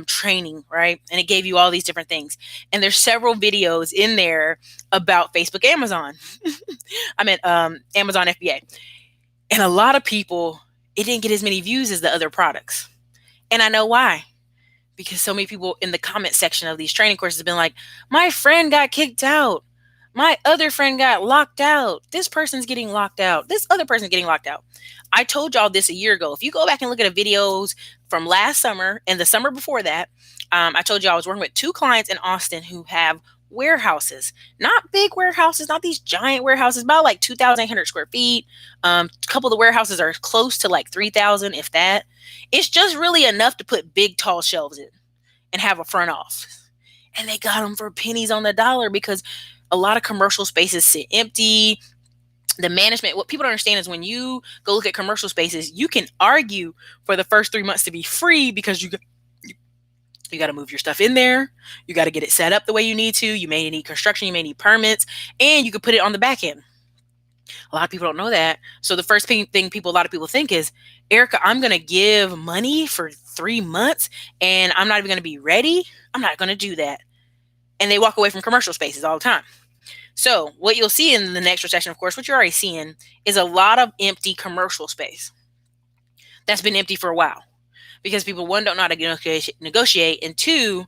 training, right? And it gave you all these different things. And there's several videos in there about Facebook Amazon. I meant Amazon FBA. And a lot of people, it didn't get as many views as the other products. And I know why. Because so many people in the comment section of these training courses have been like, my friend got kicked out. My other friend got locked out. This person's getting locked out. This other person's getting locked out. I told y'all this a year ago. If you go back and look at the videos from last summer and the summer before that, I told you I was working with 2 clients in Austin who have warehouses, not big warehouses, not these giant warehouses, about like 2,800 square feet. A couple of the warehouses are close to like 3,000, if that. It's just really enough to put big, tall shelves in and have a front office. And they got them for pennies on the dollar because a lot of commercial spaces sit empty. The management, what people don't understand is when you go look at commercial spaces, you can argue for the first 3 months to be free because you got to move your stuff in there. You got to get it set up the way you need to. You may need construction. You may need permits. And you could put it on the back end. A lot of people don't know that. So the first thing a lot of people think is, Erica, I'm going to give money for 3 months and I'm not even going to be ready. I'm not going to do that. And they walk away from commercial spaces all the time. So what you'll see in the next recession, of course, what you're already seeing is a lot of empty commercial space that's been empty for a while because people, one, don't know how to negotiate, and 2,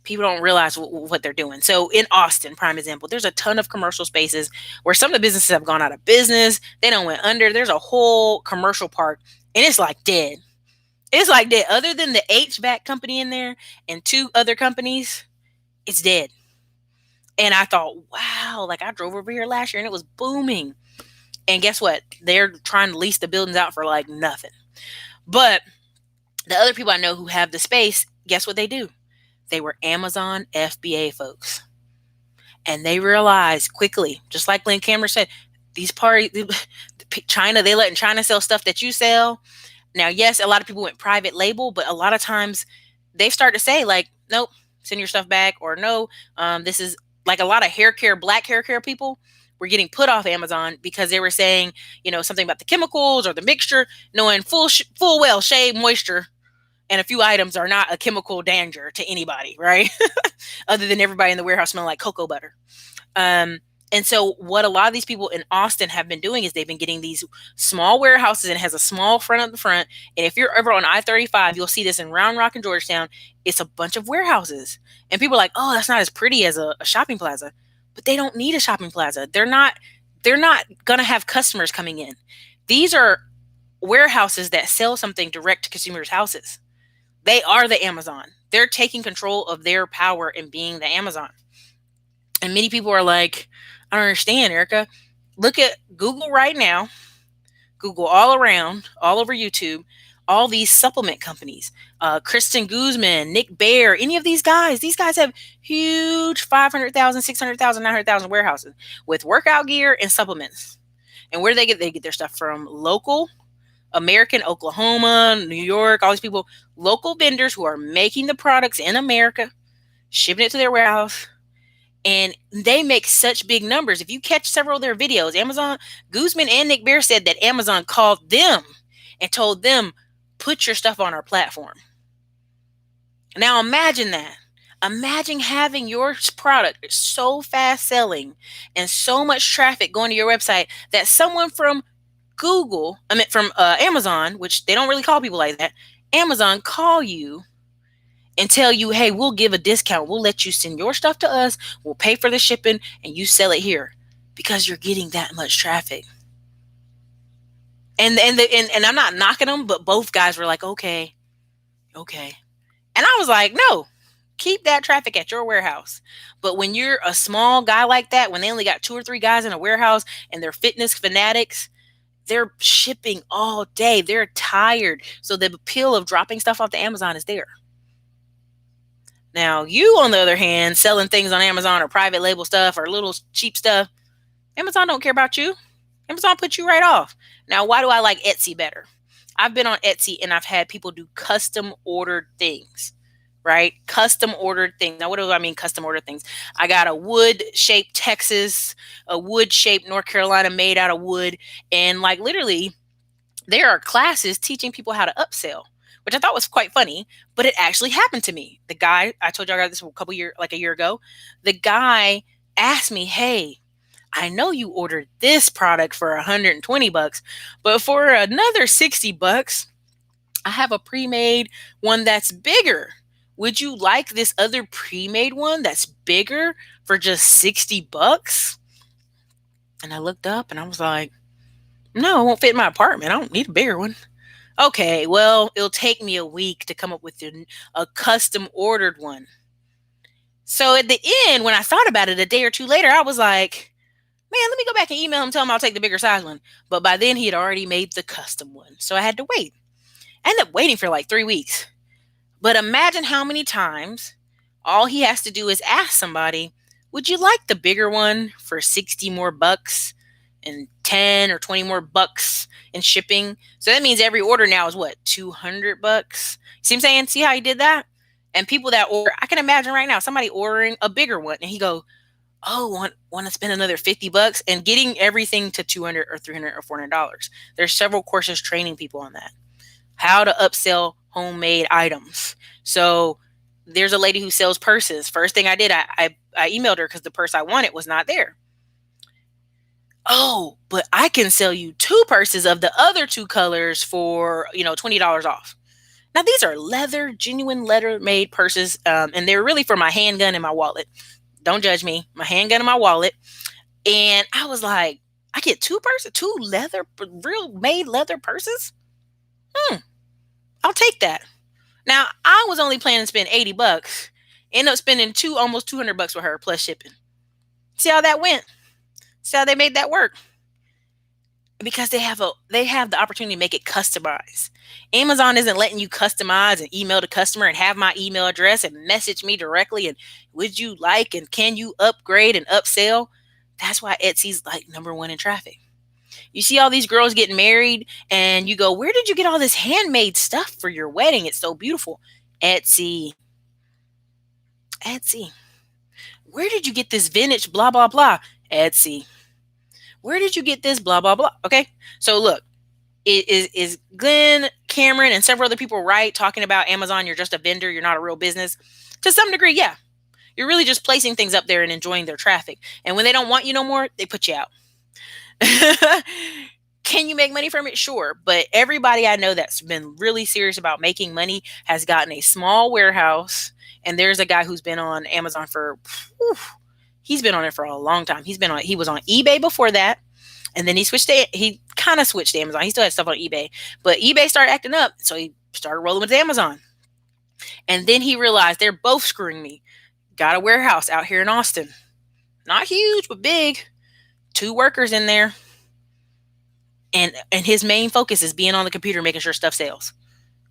people don't realize what they're doing. So in Austin, prime example, there's a ton of commercial spaces where some of the businesses have gone out of business. They don't went under. There's a whole commercial park and it's like dead. It's like dead. Other than the HVAC company in there and 2 other companies, it's dead. And I thought, wow, like I drove over here last year and it was booming. And guess what? They're trying to lease the buildings out for like nothing. But the other people I know who have the space, guess what they do? They were Amazon FBA folks. And they realized quickly, just like Glenn Cameron said, these parties, China, they letting China sell stuff that you sell. Now, yes, a lot of people went private label, but a lot of times they start to say like, nope, send your stuff back, or no, this is like a lot of hair care, black hair care people were getting put off Amazon because they were saying, something about the chemicals or the mixture, knowing full well shea moisture and a few items are not a chemical danger to anybody, right? Other than everybody in the warehouse smelling like cocoa butter. And so what a lot of these people in Austin have been doing is they've been getting these small warehouses, and it has a small front at the front. And if you're ever on I-35, you'll see this in Round Rock and Georgetown. It's a bunch of warehouses. And people are like, oh, that's not as pretty as a shopping plaza. But they don't need a shopping plaza. They're not going to have customers coming in. These are warehouses that sell something direct to consumers' houses. They are the Amazon. They're taking control of their power and being the Amazon. And many people are like, I don't understand, Erica. Look at Google right now. Google all around, all over YouTube. all these supplement companies, Kristen Guzman, Nick Bear, any of these guys have huge 500,000, 600,000, 900,000 warehouses with workout gear and supplements. And where do they get? They get their stuff from local American, Oklahoma, New York, all these people, local vendors who are making the products in America, shipping it to their warehouse. And they make such big numbers. If you catch several of their videos, Amazon, Guzman and Nick Bear said that Amazon called them and told them, put your stuff on our platform. Now imagine that. Imagine having your product so fast selling and so much traffic going to your website that someone from Amazon, which they don't really call people like that, Amazon call you and tell you, hey, we'll give a discount. We'll let you send your stuff to us. We'll pay for the shipping and you sell it here because you're getting that much traffic. And I'm not knocking them, but both guys were like, okay. And I was like, no, keep that traffic at your warehouse. But when you're a small guy like that, when they only got 2 or 3 guys in a warehouse and they're fitness fanatics, they're shipping all day. They're tired. So the appeal of dropping stuff off to Amazon is there. Now, you, on the other hand, selling things on Amazon or private label stuff or little cheap stuff, Amazon don't care about you. Amazon put you right off. Now, why do I like Etsy better? I've been on Etsy and I've had people do custom ordered things, right? Custom ordered things. Now, what do I mean custom ordered things? I got a wood-shaped Texas, a wood-shaped North Carolina made out of wood. And like literally, there are classes teaching people how to upsell, which I thought was quite funny, but it actually happened to me. The guy, I told you I got this a year ago. The guy asked me, hey, I know you ordered this product for $120, but for another $60, I have a pre-made one that's bigger. Would you like this other pre-made one that's bigger for just $60? And I looked up and I was like, no, it won't fit in my apartment. I don't need a bigger one. Okay, well, it'll take me a week to come up with a custom ordered one. So at the end, when I thought about it a day or two later, I was like, man, let me go back and email him, tell him I'll take the bigger size one. But by then, he had already made the custom one. So I had to wait. I ended up waiting for like 3 weeks. But imagine how many times all he has to do is ask somebody, would you like the bigger one for 60 more bucks and 10 or 20 more bucks in shipping? So that means every order now is what, $200? See what I'm saying? See how he did that? And people that order, I can imagine right now somebody ordering a bigger one and he go, oh, want to spend another $50 and getting everything to $200 or $300 or $400. There's several courses training people on that. How to upsell homemade items. So there's a lady who sells purses. First thing I did, I emailed her because the purse I wanted was not there. Oh, but I can sell you 2 purses of the other 2 colors for, $20 off. Now, these are leather, genuine leather made purses, and they're really for my handgun and my wallet. Don't judge me. My handgun and my wallet. And I was like, I get 2 purses, 2 real made leather purses? I'll take that. Now, I was only planning to spend $80. End up spending almost $200 with her plus shipping. See how that went? See how they made that work? Because they have the opportunity to make it customized. Amazon isn't letting you customize and email the customer and have my email address and message me directly and would you like and can you upgrade and upsell? That's why Etsy's like number 1 in traffic. You see all these girls getting married and you go, where did you get all this handmade stuff for your wedding? It's so beautiful. Etsy. Where did you get this vintage blah, blah, blah? Etsy. Where did you get this blah, blah, blah? Okay. So look, is Glenn, Cameron, and several other people right talking about Amazon? You're just a vendor. You're not a real business. To some degree, yeah. You're really just placing things up there and enjoying their traffic. And when they don't want you no more, they put you out. Can you make money from it? Sure. But everybody I know that's been really serious about making money has gotten a small warehouse. And there's a guy who's been on Amazon he's been on it for a long time. He was on eBay before that. And then he kind of switched to Amazon. He still had stuff on eBay, but eBay started acting up. So he started rolling with Amazon. And then he realized they're both screwing me. Got a warehouse out here in Austin. Not huge, but big. 2 workers in there. And his main focus is being on the computer, making sure stuff sells.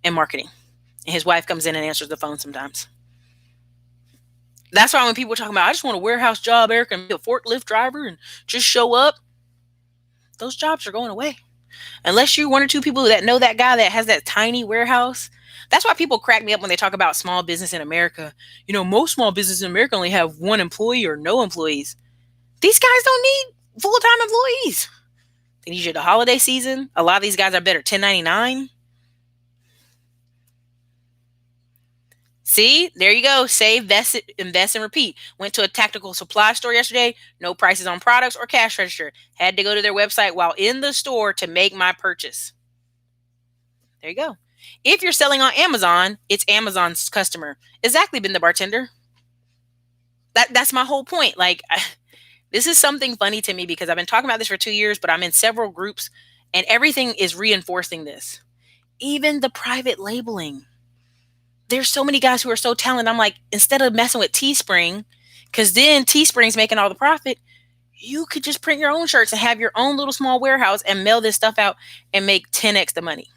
and marketing. And his wife comes in and answers the phone sometimes. That's why when people are talking about, I just want a warehouse job, Eric, and be a forklift driver and just show up, those jobs are going away. Unless you're one or two people that know that guy that has that tiny warehouse. That's why people crack me up when they talk about small business in America. Most small businesses in America only have one employee or no employees. These guys don't need full-time employees. They need you the holiday season. A lot of these guys are better 1099. See, there you go. Save, invest, and repeat. Went to a tactical supply store yesterday. No prices on products or cash register. Had to go to their website while in the store to make my purchase. There you go. If you're selling on Amazon, it's Amazon's customer. Exactly, been the bartender. That's my whole point. This is something funny to me because I've been talking about this for 2 years, but I'm in several groups and everything is reinforcing this. Even the private labeling. There's so many guys who are so talented. I'm like, instead of messing with Teespring, because then Teespring's making all the profit, you could just print your own shirts and have your own little small warehouse and mail this stuff out and make 10x the money.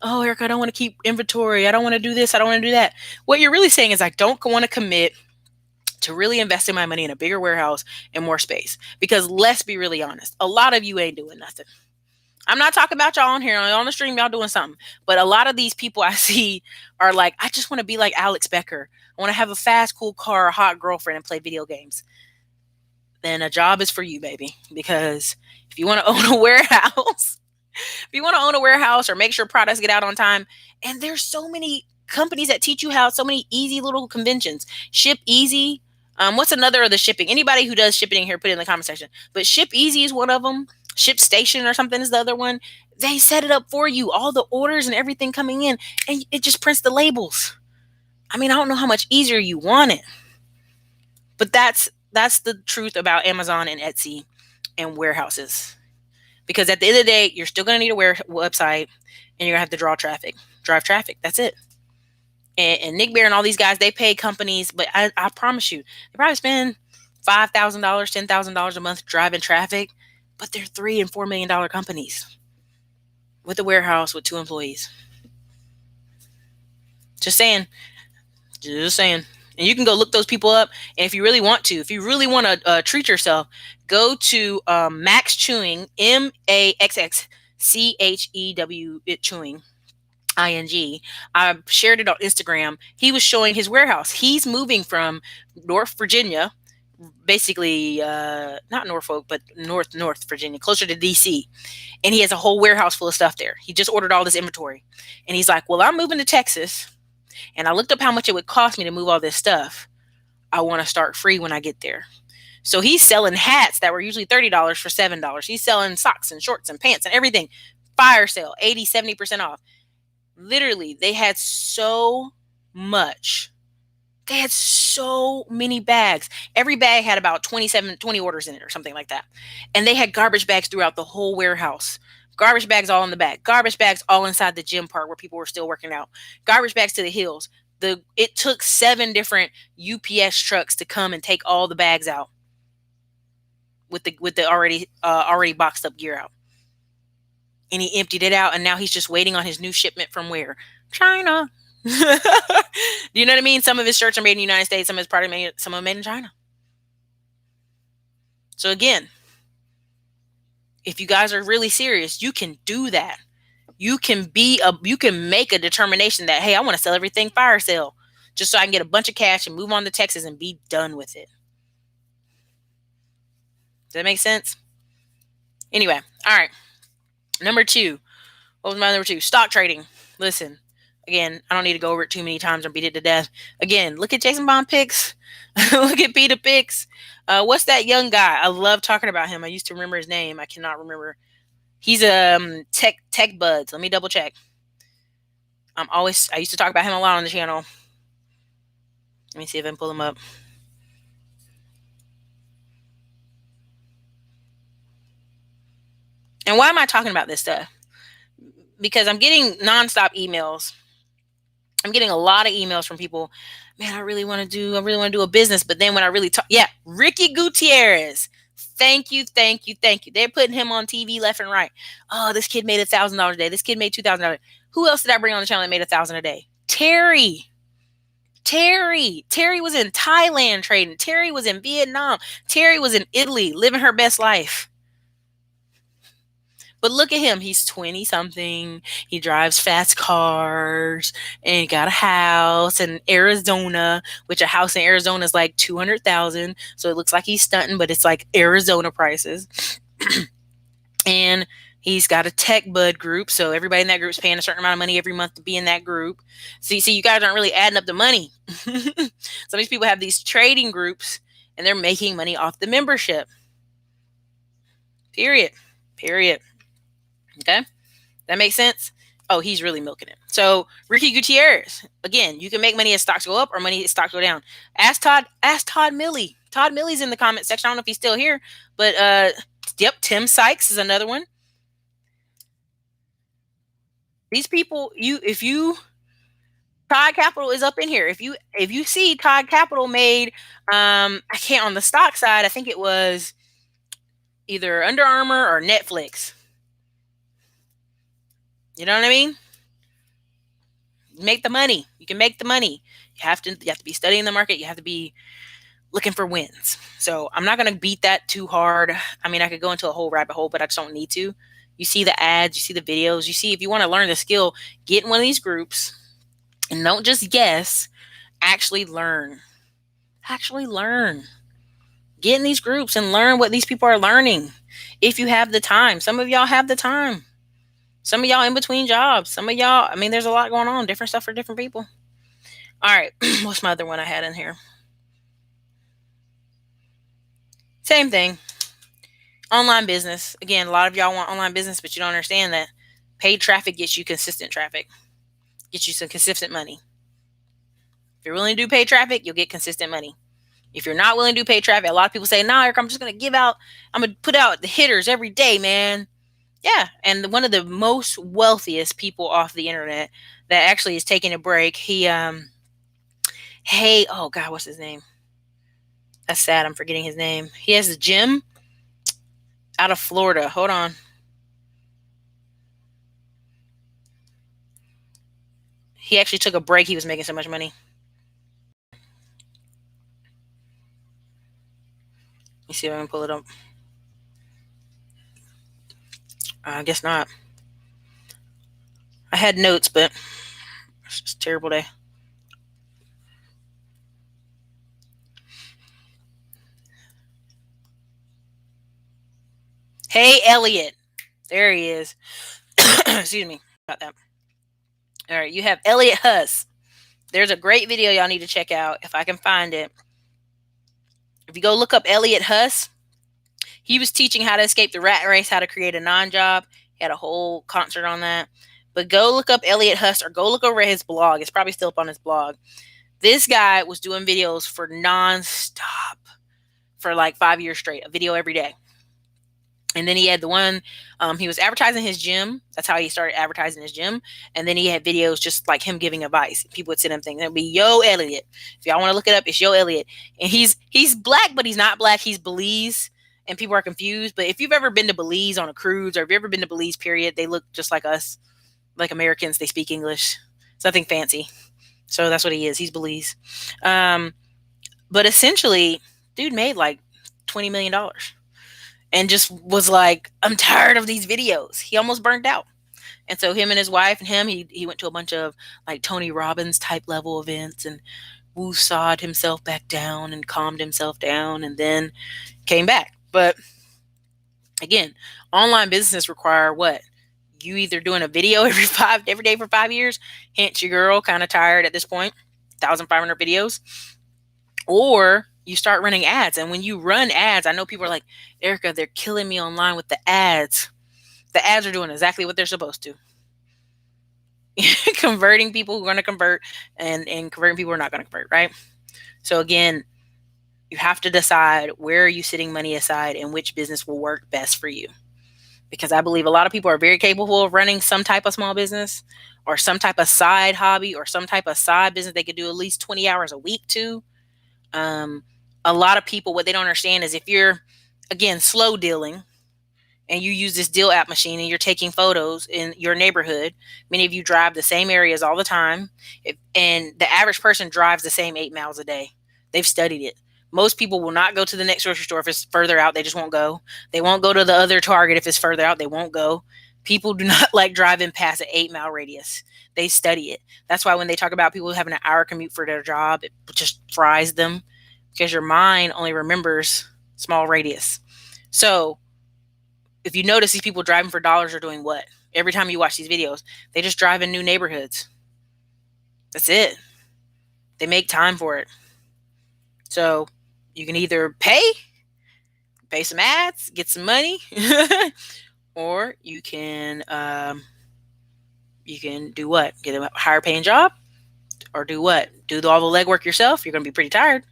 Oh, Eric, I don't want to keep inventory. I don't want to do this. I don't want to do that. What you're really saying is I don't want to commit to really investing my money in a bigger warehouse and more space. Because let's be really honest, a lot of you ain't doing nothing. I'm not talking about y'all on here on the stream, y'all doing something. But a lot of these people I see are like, I just want to be like Alex Becker. I want to have a fast, cool car, a hot girlfriend, and play video games. Then a job is for you, baby. Because if you want to own a warehouse, or make sure products get out on time, and there's so many companies that teach you how, so many easy little conventions. Ship Easy. What's another of the shipping? Anybody who does shipping in here, put it in the comment section. But Ship Easy is one of them. Ship Station or something is the other one. They set it up for you, all the orders and everything coming in, and it just prints the labels. I mean, I don't know how much easier you want it, but that's the truth about Amazon and Etsy and warehouses. Because at the end of the day, you're still going to need a website, and you're going to have to drive traffic. That's it. And Nick Bear and all these guys, they pay companies, but I promise you, they probably spend $5,000, $10,000 a month driving traffic, but they're $3 and $4 million companies with a warehouse with 2 employees. Just saying. And you can go look those people up. And if you really want to treat yourself, go to Max Chewing, MAXXCHEW, Chewing, ING. I shared it on Instagram. He was showing his warehouse. He's moving from North Virginia, basically not Norfolk, but North Virginia, closer to DC. And he has a whole warehouse full of stuff there. He just ordered all this inventory. And he's like, well, I'm moving to Texas. And I looked up how much it would cost me to move all this stuff. I want to start free when I get there. So he's selling hats that were usually $30 for $7. He's selling socks and shorts and pants and everything. Fire sale, 80, 70% off. Literally, they had so much. They had so many bags. Every bag had about 20 orders in it or something like that. And they had garbage bags throughout the whole warehouse. Garbage bags all in the back. Garbage bags all inside the gym part where people were still working out. Garbage bags to the hills. It took 7 different UPS trucks to come and take all the bags out with the already boxed up gear out. And he emptied it out, and now he's just waiting on his new shipment from where? China. Do you know what I mean? Some of his shirts are made in the United States. Some of his products some are made in China. So again, if you guys are really serious, you can do that. You can make a determination that, hey, I want to sell everything fire sale just so I can get a bunch of cash and move on to Texas and be done with it. Does that make sense? Anyway, all right. Number 2. What was my number 2? Stock trading. Listen, again, I don't need to go over it too many times or beat it to death. Again, look at Jason Bond picks. Look at Peter picks. What's that young guy? I love talking about him. I used to remember his name. I cannot remember. He's a tech buds. Let me double check. I used to talk about him a lot on the channel. Let me see if I can pull him up. And why am I talking about this stuff? Because I'm getting nonstop emails. I'm getting a lot of emails from people. Man, I really want to do a business. But then when I really talk, Ricky Gutierrez. Thank you, thank you, thank you. They're putting him on TV left and right. Oh, this kid made $1,000 a day. This kid made $2,000. Who else did I bring on the channel that made 1,000 a day? Terry. Terry was in Thailand trading. Terry was in Vietnam. Terry was in Italy living her best life. But look at him. He's 20 something. He drives fast cars and he got a house in Arizona, which a house in Arizona is like 200,000. So it looks like he's stunting, but it's like Arizona prices. And he's got a tech bud group. So everybody in that group is paying a certain amount of money every month to be in that group. See, you guys aren't really adding up the money. Some of these people have these trading groups and they're making money off the membership. Period. Okay. That makes sense? Oh, he's really milking it. So Ricky Gutierrez, again, you can make money as stocks go up or money as stocks go down. Ask Todd Milley. Todd Milley's in the comment section. I don't know if he's still here, but yep, Tim Sykes is another one. These people, Todd Capital is up in here. If you see Todd Capital made, I can't on the stock side, I think it was either Under Armour or Netflix. You know what I mean? Make the money. You can make the money. You have to be studying the market. You have to be looking for wins. So I'm not going to beat that too hard. I mean, I could go into a whole rabbit hole, but I just don't need to. You see the ads, you see the videos, you see if you want to learn the skill, get in one of these groups and don't just guess, actually learn. Actually learn. Get in these groups and learn what these people are learning. If you have the time. Some of y'all have the time. Some of y'all in between jobs. Some of y'all, I mean, there's a lot going on. Different stuff for different people. All right. What's my other one I had in here? Same thing. Online business. Again, a lot of y'all want online business, but you don't understand that paid traffic gets you consistent traffic. Gets you some consistent money. If you're willing to do paid traffic, you'll get consistent money. If you're not willing to do paid traffic, a lot of people say, "No, Eric, I'm just going to put out the hitters every day, man." Yeah, and one of the most wealthiest people off the internet that actually is taking a break. He, oh God, what's his name? That's sad. I'm forgetting his name. He has a gym out of Florida. Hold on. He actually took a break. He was making so much money. Let me see if I can pull it up. I guess not. I had notes, but it's just a terrible day. Hey, Elliot. There he is. Excuse me about that. All right, you have Elliot Huss. There's a great video y'all need to check out if I can find it. If you go look up Elliot Huss, he was teaching how to escape the rat race, how to create a non-job. He had a whole concert on that. But go look up Elliot Huss or go look over at his blog. It's probably still up on his blog. This guy was doing videos for nonstop for like 5 years straight, a video every day. And then he had the one, he was advertising his gym. That's how he started advertising his gym. And then he had videos just like him giving advice. People would send him things. It would be Yo Elliot. If y'all want to look it up, it's Yo Elliot. And he's black, but he's not black. He's Belize. And people are confused. But if you've ever been to Belize on a cruise, or if you've ever been to Belize, period, they look just like us, like Americans. They speak English. It's nothing fancy. So that's what he is. He's Belize. But essentially, dude made like $20 million. And just was like, I'm tired of these videos. He almost burned out. And so him and his wife and him, he went to a bunch of like Tony Robbins type level events and woo-sawed himself back down and calmed himself down and then came back. But again, online businesses require what? You either doing a video every day for 5 years, hence your girl kind of tired at this point, 1,500 videos, or you start running ads. And when you run ads, I know people are like, Erica, they're killing me online with the ads. The ads are doing exactly what they're supposed to. Converting people who are going to convert and converting people who are not going to convert, right? So again, you have to decide where are you sitting money aside and which business will work best for you. Because I believe a lot of people are very capable of running some type of small business or some type of side hobby or some type of side business they could do at least 20 hours a week to. A lot of people, what they don't understand is if you're again, slow dealing, and you use this deal app machine and you're taking photos in your neighborhood, many of you drive the same areas all the time, and the average person drives the same 8 miles a day. They've studied it. Most people will not go to the next grocery store if it's further out. They just won't go. They won't go to the other Target if it's further out. They won't go. People do not like driving past an 8 mile radius. They study it. That's why when they talk about people having an hour commute for their job, it just fries them because your mind only remembers small radius. So if you notice, these people driving for dollars are doing what? Every time you watch these videos, they just drive in new neighborhoods. That's it. They make time for it. So you can either pay some ads, get some money, or you can do what? Get a higher paying job, or do what? Do all the legwork yourself. You're going to be pretty tired.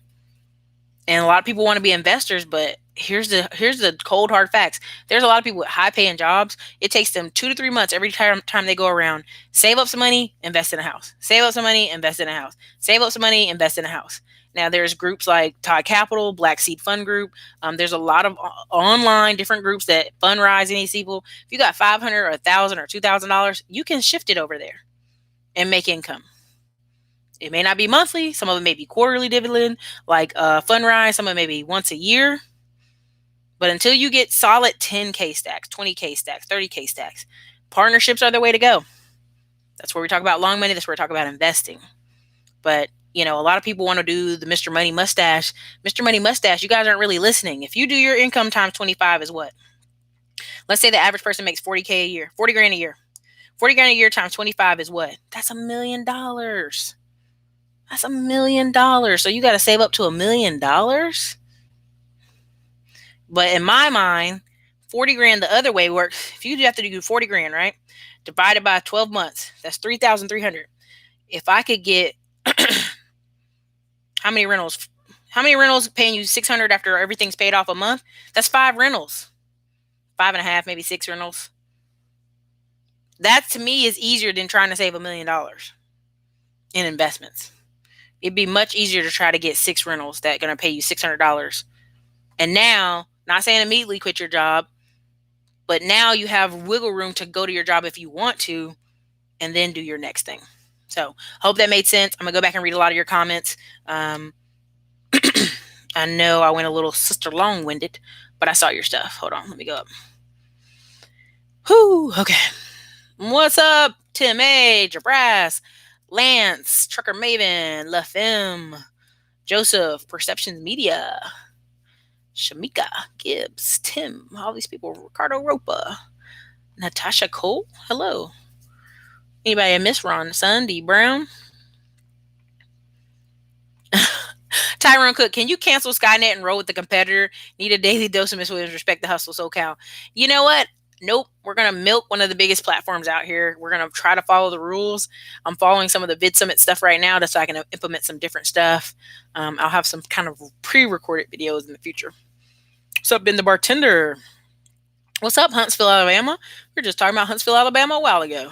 And a lot of people want to be investors, but here's the cold hard facts. There's a lot of people with high paying jobs. It takes them 2 to 3 months every time they go around. Save up some money, invest in a house. Save up some money, invest in a house. Save up some money, invest in a house. Now there's groups like Todd Capital, Black Seed Fund Group. There's a lot of online different groups that fundraise these people. If you got $500 or $1,000 or $2,000, you can shift it over there and make income. It may not be monthly. Some of it may be quarterly dividend, like Fundrise. Some of it may be once a year. But until you get solid 10K stacks, 20K stacks, 30K stacks, partnerships are the way to go. That's where we talk about long money. That's where we talk about investing. But, a lot of people want to do the Mr. Money Mustache. Mr. Money Mustache, you guys aren't really listening. If you do your income times 25 is what? Let's say the average person makes 40K a year, 40 grand a year. 40 grand a year times 25 is what? That's $1 million. That's $1 million. So you got to save up to $1 million. But in my mind, 40 grand the other way works. If you have to do 40 grand, right? Divided by 12 months, that's 3,300. If I could get how many rentals paying you 600 after everything's paid off a month? That's 5 rentals. 5.5, maybe 6 rentals. That to me is easier than trying to save $1 million in investments. It'd be much easier to try to get 6 rentals that are going to pay you $600. And now, not saying immediately quit your job, but now you have wiggle room to go to your job if you want to, and then do your next thing. So, hope that made sense. I'm going to go back and read a lot of your comments. I know I went a little sister long-winded, but I saw your stuff. Hold on, let me go up. Whoo, okay. What's up, Tim A, Jabras, Lance, Trucker Maven, La Femme, Joseph, Perceptions Media, Shamika, Gibbs, Tim, all these people, Ricardo Ropa, Natasha Cole, hello. Anybody I miss? Ron Sunday Brown. Tyrone Cook, can you cancel Skynet and roll with the competitor? Need a daily dose of Miss Williams. Respect the hustle, SoCal. You know what? Nope. We're going to milk one of the biggest platforms out here. We're going to try to follow the rules. I'm following some of the Vid Summit stuff right now so I can implement some different stuff. I'll have some kind of pre-recorded videos in the future. What's up, Ben the Bartender? What's up, Huntsville, Alabama? We were just talking about Huntsville, Alabama a while ago.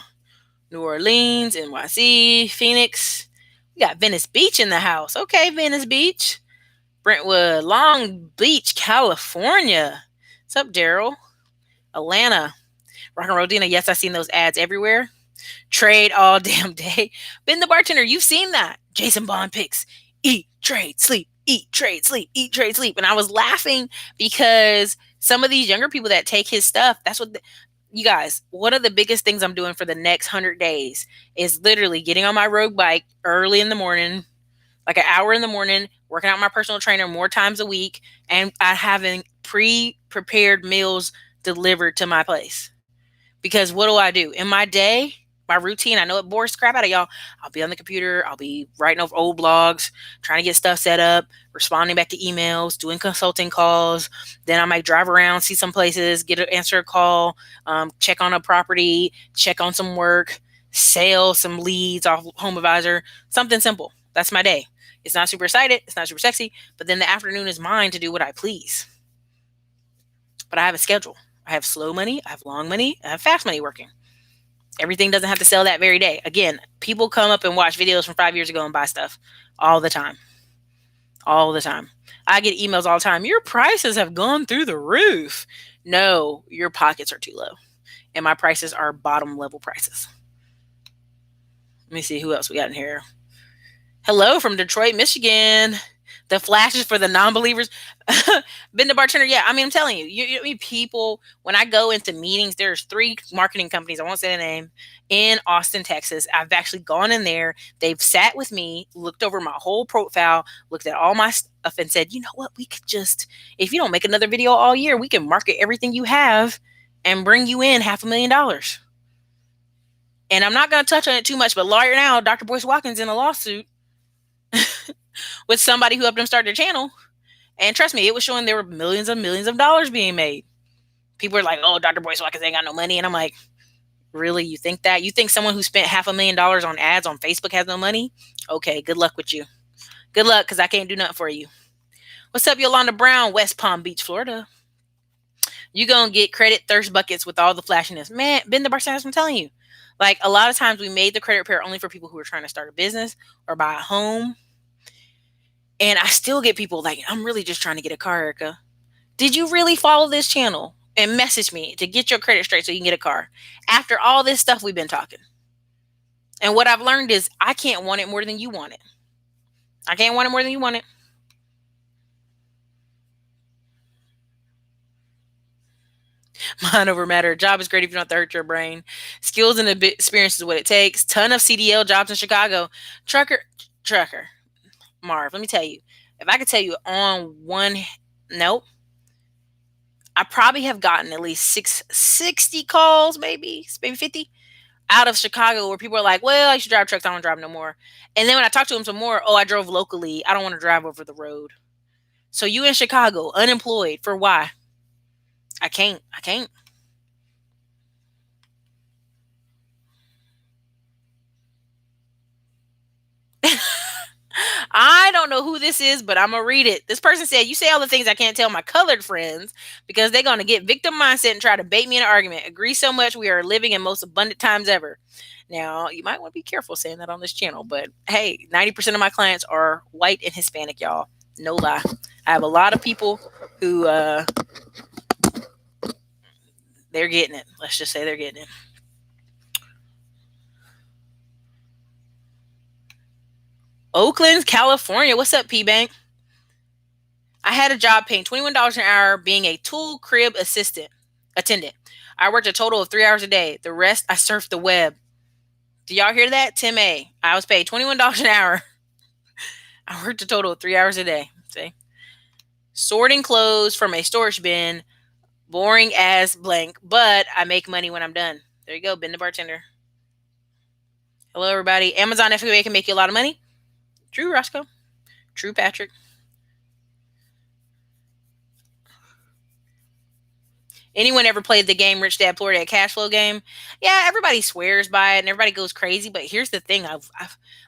New Orleans, NYC, Phoenix. We got Venice Beach in the house. Okay, Venice Beach. Brentwood, Long Beach, California. What's up, Daryl? Atlanta. Rock and Roll Dina. Yes, I've seen those ads everywhere. Trade all damn day. Ben the Bartender, you've seen that. Jason Bond picks. Eat, trade, sleep. Eat, trade, sleep. Eat, trade, sleep. And I was laughing because some of these younger people that take his stuff, that's what... You guys, one of the biggest things I'm doing for the next 100 days is literally getting on my road bike early in the morning, like an hour in the morning, working out with my personal trainer more times a week, and having pre-prepared meals delivered to my place. Because what do? In my day, my routine, I know it bores crap out of y'all. I'll be on the computer. I'll be writing over old blogs, trying to get stuff set up, responding back to emails, doing consulting calls. Then I might drive around, see some places, answer a call, check on a property, check on some work, sell some leads off Home Advisor, something simple. That's my day. It's not super excited. It's not super sexy. But then the afternoon is mine to do what I please. But I have a schedule. I have slow money. I have long money. I have fast money working. Everything doesn't have to sell that very day. Again, people come up and watch videos from 5 years ago and buy stuff all the time. all the time. I get emails all the time. Your prices have gone through the roof. No, your pockets are too low. And my prices are bottom level prices. Let me see who else we got in here. Hello from Detroit, Michigan. The flashes for the non-believers. Been the bartender. Yeah, I mean, I'm telling you, people, when I go into meetings, there's 3 marketing companies, I won't say the name, in Austin, Texas. I've actually gone in there. They've sat with me, looked over my whole profile, looked at all my stuff and said, you know what, we could just, if you don't make another video all year, we can market everything you have and bring you in $500,000. And I'm not going to touch on it too much, but lawyer now, Dr. Boyce Watkins in a lawsuit with somebody who helped them start their channel. And trust me, it was showing there were millions and millions of dollars being made. People are like, oh, Dr. Boyce Watkins ain't got no money. And I'm like, really? You think that? You think someone who spent $500,000 on ads on Facebook has no money? Okay, good luck with you. Good luck, because I can't do nothing for you. What's up, Yolanda Brown, West Palm Beach, Florida? You gonna get credit thirst buckets with all the flashiness. Man, been the bartender, I'm telling you. Like, a lot of times we made the credit repair only for people who are trying to start a business or buy a home. And I still get people like, I'm really just trying to get a car, Erica. Did you really follow this channel and message me to get your credit straight so you can get a car? After all this stuff we've been talking. And what I've learned is I can't want it more than you want it. I can't want it more than you want it. Mind over matter. A job is great if you don't have to hurt your brain. Skills and experience is what it takes. Ton of CDL jobs in Chicago. Trucker. Marv, let me tell you. If I could tell you on one note, I probably have gotten at least 60 calls, maybe 50 out of Chicago where people are like, well, I should drive trucks. I don't drive no more. And then when I talk to them some more, oh, I drove locally. I don't want to drive over the road. So you in Chicago, unemployed, for why? I can't. I don't know who this is, but I'm going to read it. This person said, you say all the things I can't tell my colored friends because they're going to get victim mindset and try to bait me in an argument. Agree so much. We are living in most abundant times ever. Now, you might want to be careful saying that on this channel, but hey, 90% of my clients are white and Hispanic, y'all. No lie. I have a lot of people who, they're getting it. Let's just say they're getting it. Oakland, California. What's up, P-Bank? I had a job paying $21 an hour being a tool crib attendant. I worked a total of 3 hours a day. The rest, I surfed the web. Do y'all hear that? Tim A. I was paid $21 an hour. I worked a total of 3 hours a day. See? Sorting clothes from a storage bin. Boring as blank, but I make money when I'm done. There you go, Ben the bartender. Hello, everybody. Amazon FBA can make you a lot of money. True, Roscoe. True, Patrick. Anyone ever played the game Rich Dad Poor Dad Cash Flow game? Yeah, everybody swears by it and everybody goes crazy. But here's the thing: I've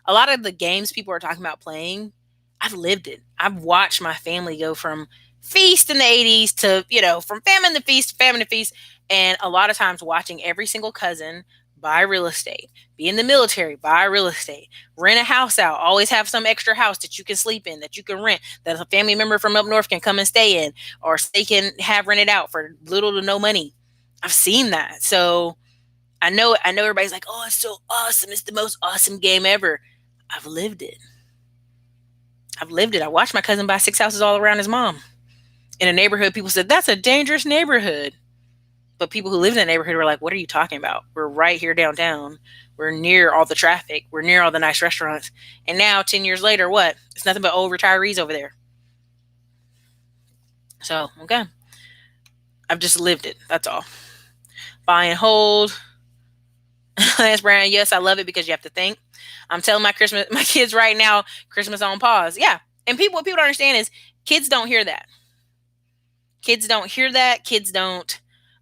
a lot of the games people are talking about playing, I've lived it. I've watched my family go from feast in the 80s to, from famine to feast, and a lot of times watching every single cousin buy real estate, be in the military, buy real estate, rent a house out, always have some extra house that you can sleep in, that you can rent, that a family member from up north can come and stay in, or they can have rented out for little to no money. I've seen that. So I know everybody's like, oh, it's so awesome. It's the most awesome game ever. I've lived it. I watched my cousin buy 6 houses all around his mom. In a neighborhood, people said, that's a dangerous neighborhood. But people who live in that neighborhood were like, what are you talking about? We're right here downtown. We're near all the traffic. We're near all the nice restaurants. And now, 10 years later, what? It's nothing but old retirees over there. So, okay. I've just lived it. That's all. Buy and hold. Lance Brown, yes, I love it because you have to think. I'm telling my kids right now, Christmas on pause. Yeah. And what people don't understand is kids don't hear that. Kids don't hear that. Kids don't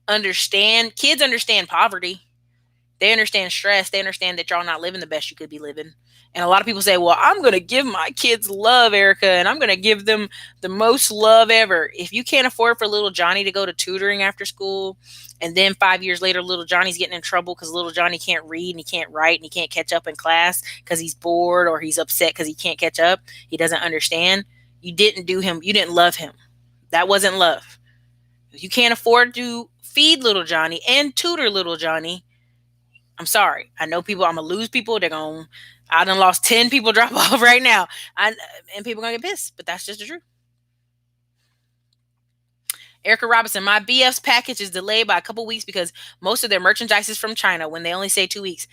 understand. Kids understand poverty. They understand stress. They understand that y'all not living the best you could be living. And a lot of people say, well, I'm going to give my kids love, Erica, and I'm going to give them the most love ever. If you can't afford for little Johnny to go to tutoring after school, and then 5 years later, little Johnny's getting in trouble because little Johnny can't read and he can't write and he can't catch up in class because he's bored or he's upset because he can't catch up, he doesn't understand, You didn't do him. You didn't love him. That wasn't love. If you can't afford to feed little Johnny and tutor little Johnny, I'm sorry. I know people, I'm going to lose people. I done lost 10 people drop off right now. And people going to get pissed, but that's just the truth. Erica Robinson, my BF's package is delayed by a couple weeks because most of their merchandise is from China when they only say 2 weeks.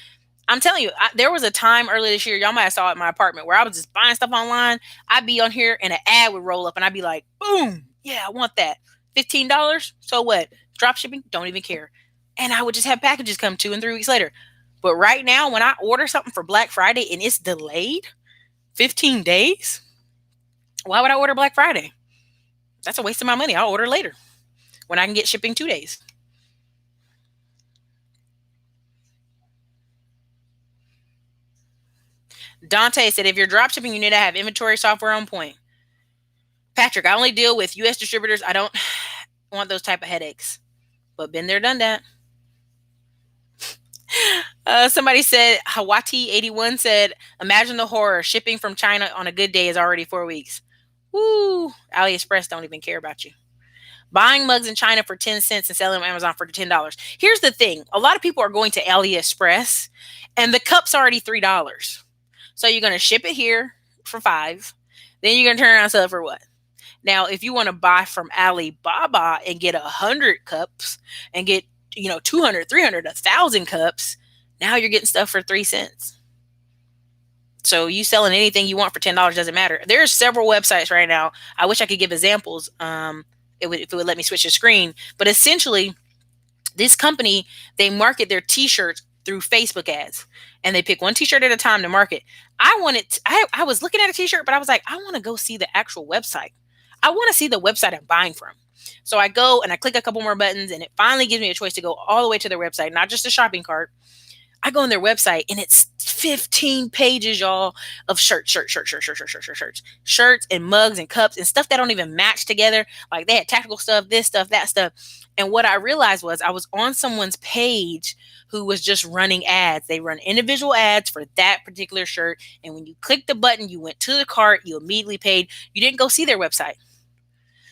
I'm telling you, there was a time earlier this year, y'all might have saw it at my apartment, where I was just buying stuff online. I'd be on here and an ad would roll up and I'd be like, boom, yeah, I want that. $15? So what? Drop shipping? Don't even care. And I would just have packages come 2 and 3 weeks later. But right now, when I order something for Black Friday and it's delayed 15 days, why would I order Black Friday? That's a waste of my money. I'll order later when I can get shipping 2 days. Dante said, if you're drop shipping, you need to have inventory software on point. Patrick, I only deal with U.S. distributors. I don't want those type of headaches. But been there, done that. Somebody said, Hawati81 said, imagine the horror. Shipping from China on a good day is already 4 weeks. Woo! AliExpress don't even care about you. Buying mugs in China for 10 cents and selling them on Amazon for $10. Here's the thing. A lot of people are going to AliExpress and the cup's already $3. So you're going to ship it here for $5. Then you're going to turn around and sell it for what? Now, if you want to buy from Alibaba and get 100 cups and get, 200, 300, 1,000 cups, now you're getting stuff for 3 cents. So you selling anything you want for $10 doesn't matter. There's several websites right now. I wish I could give examples. If it would let me switch the screen. But essentially, this company, they market their t-shirts through Facebook ads. And they pick one t-shirt at a time to market. I was looking at a t-shirt, but I was like, I want to go see the actual website. I want to see the website I'm buying from. So I go and I click a couple more buttons and it finally gives me a choice to go all the way to their website, not just a shopping cart. I go on their website and it's 15 pages, y'all, of shirts and mugs and cups and stuff that don't even match together. Like they had tactical stuff, this stuff, that stuff. And what I realized was I was on someone's page who was just running ads. They run individual ads for that particular shirt. And when you click the button, you went to the cart, you immediately paid. You didn't go see their website.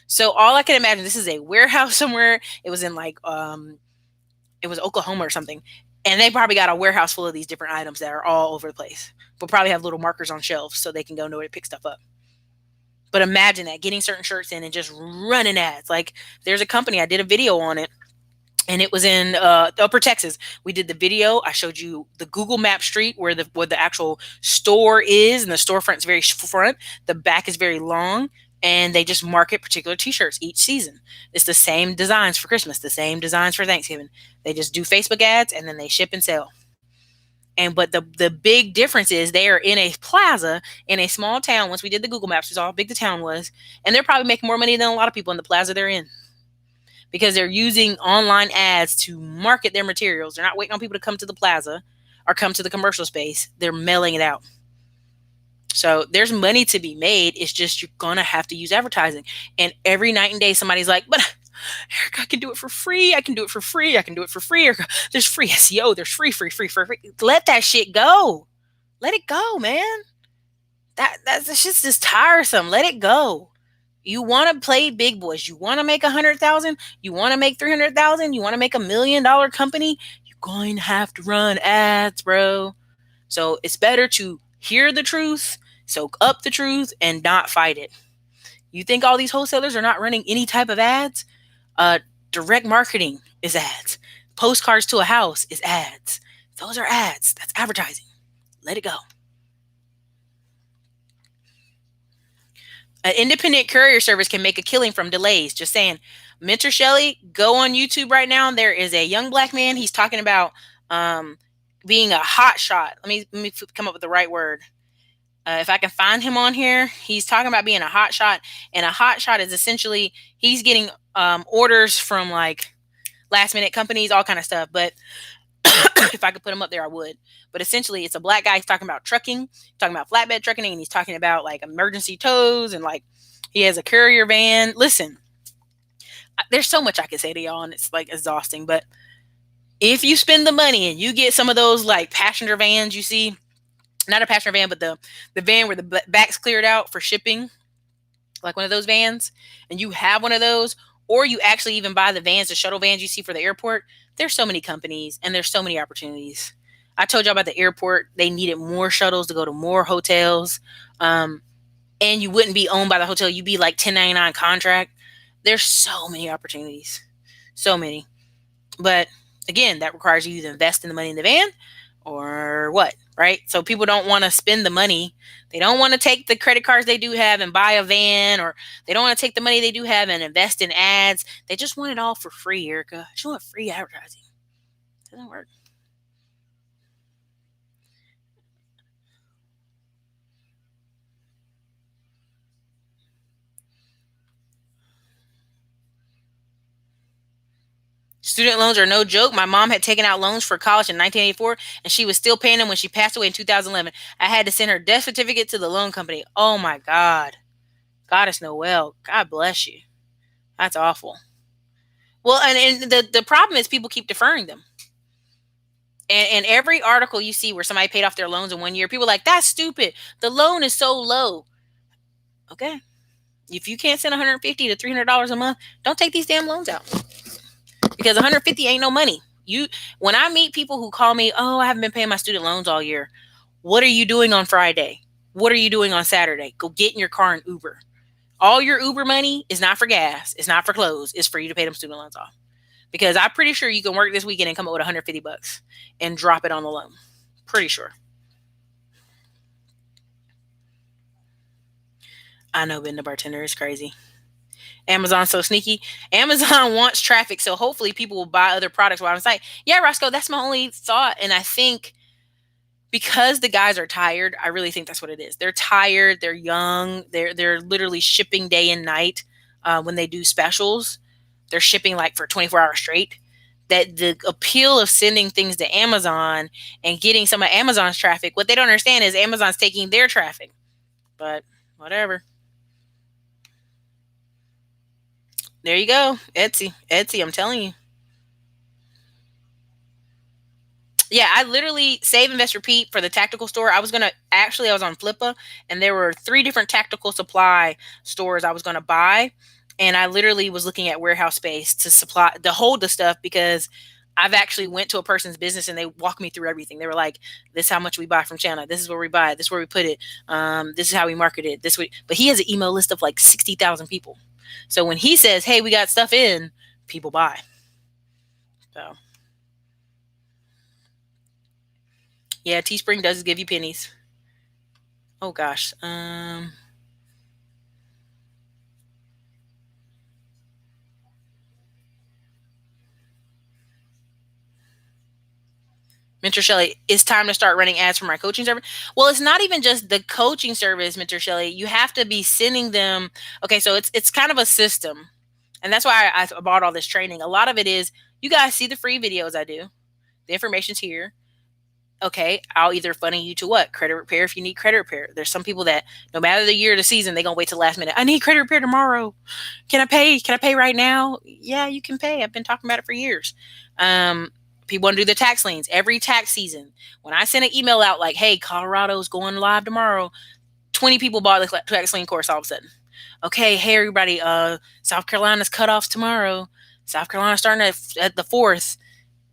So all I can imagine, this is a warehouse somewhere. It was in it was Oklahoma or something. And they probably got a warehouse full of these different items that are all over the place. But probably have little markers on shelves so they can go know where to pick stuff up. But imagine that, getting certain shirts in and just running ads. Like there's a company, I did a video on it. And it was in Upper Texas. We did the video. I showed you the Google Map street where the actual store is, and the storefront's very front. The back is very long, and they just market particular t-shirts each season. It's the same designs for Christmas, the same designs for Thanksgiving. They just do Facebook ads, and then they ship and sell. But the big difference is they are in a plaza in a small town. Once we did the Google Maps, we saw how big the town was, and they're probably making more money than a lot of people in the plaza they're in, because they're using online ads to market their materials. They're not waiting on people to come to the plaza or come to the commercial space. They're mailing it out. So there's money to be made. It's just you're going to have to use advertising. And every night and day, somebody's like, but Erica, I can do it for free. I can do it for free. I can do it for free. Erica, there's free SEO. There's free. Let that shit go. Let it go, man. That's just tiresome. Let it go. You want to play big boys. You want to make 100,000. You want to make 300,000. You want to make $1 million company. You're going to have to run ads, bro. So it's better to hear the truth, soak up the truth, and not fight it. You think all these wholesalers are not running any type of ads? Direct marketing is ads. Postcards to a house is ads. Those are ads. That's advertising. Let it go. An independent courier service can make a killing from delays. Just saying. Mentor Shelley, go on YouTube right now. There is a young black man. He's talking about being a hot shot. Let me come up with the right word. If I can find him on here, he's talking about being a hot shot. And a hot shot is essentially he's getting orders from like last minute companies, all kind of stuff. But if I could put him up there, I would. But essentially, it's a black guy. He's talking about trucking, talking about flatbed trucking, and he's talking about like emergency tows, and like he has a courier van. Listen, there's so much I can say to y'all, and it's like exhausting. But if you spend the money and you get some of those like passenger vans, you see, not a passenger van, but the van where the back's cleared out for shipping, like one of those vans, and you have one of those, or you actually even buy the vans, the shuttle vans you see for the airport, there's so many companies and there's so many opportunities. I told y'all about the airport. They needed more shuttles to go to more hotels. And you wouldn't be owned by the hotel. You'd be like 1099 contract. There's so many opportunities. So many. But again, that requires you to invest in the money in the van or what, right? So people don't want to spend the money. They don't want to take the credit cards they do have and buy a van, or they don't want to take the money they do have and invest in ads. They just want it all for free, Erica. Just want free advertising. It doesn't work. Student loans are no joke. My mom had taken out loans for college in 1984, and she was still paying them when she passed away in 2011. I had to send her death certificate to the loan company. Oh my God. Goddess Noel. God bless you. That's awful. Well, and the problem is people keep deferring them. And every article you see where somebody paid off their loans in 1 year, people are like, that's stupid. The loan is so low. Okay. If you can't send $150 to $300 a month, don't take these damn loans out. Because 150 ain't no money. When I meet people who call me, oh, I haven't been paying my student loans all year. What are you doing on Friday? What are you doing on Saturday? Go get in your car and Uber. All your Uber money is not for gas. It's not for clothes. It's for you to pay them student loans off. Because I'm pretty sure you can work this weekend and come up with $150 and drop it on the loan. Pretty sure. I know being the bartender is crazy. Amazon's so sneaky. Amazon wants traffic, so hopefully people will buy other products while on site. Yeah, Roscoe, that's my only thought. And I think because the guys are tired, I really think that's what it is. They're tired. They're young. They're literally shipping day and night when they do specials. They're shipping like for 24 hours straight. That the appeal of sending things to Amazon and getting some of Amazon's traffic, what they don't understand is Amazon's taking their traffic. But whatever. There you go. Etsy, I'm telling you. Yeah, I literally save, invest, repeat for the tactical store. I was on Flippa, and there were 3 different tactical supply stores I was gonna buy, and I literally was looking at warehouse space to hold the stuff because I've actually went to a person's business and they walked me through everything. They were like, "This is how much we buy from China. This is where we buy it. This is where we put it. This is how we market it. But he has an email list of like 60,000 people. So when he says, "Hey, we got stuff in," people buy. So yeah, Teespring does give you pennies. Oh gosh. Mentor Shelley, it's time to start running ads for my coaching service. Well, it's not even just the coaching service, Mentor Shelley. You have to be sending them. Okay, so it's kind of a system, and that's why I bought all this training. A lot of it is you guys see the free videos I do. The information's here. Okay, I'll either funnel you to what? Credit repair if you need credit repair. There's some people that no matter the year or the season, they're gonna wait till the last minute. I need credit repair tomorrow. Can I pay? Can I pay right now? Yeah, you can pay. I've been talking about it for years. People want to do the tax liens every tax season. When I send an email out like, hey, Colorado's going live tomorrow, 20 people bought the tax lien course all of a sudden. Okay, hey everybody, South Carolina's cutoffs tomorrow. South Carolina starting at the 4th.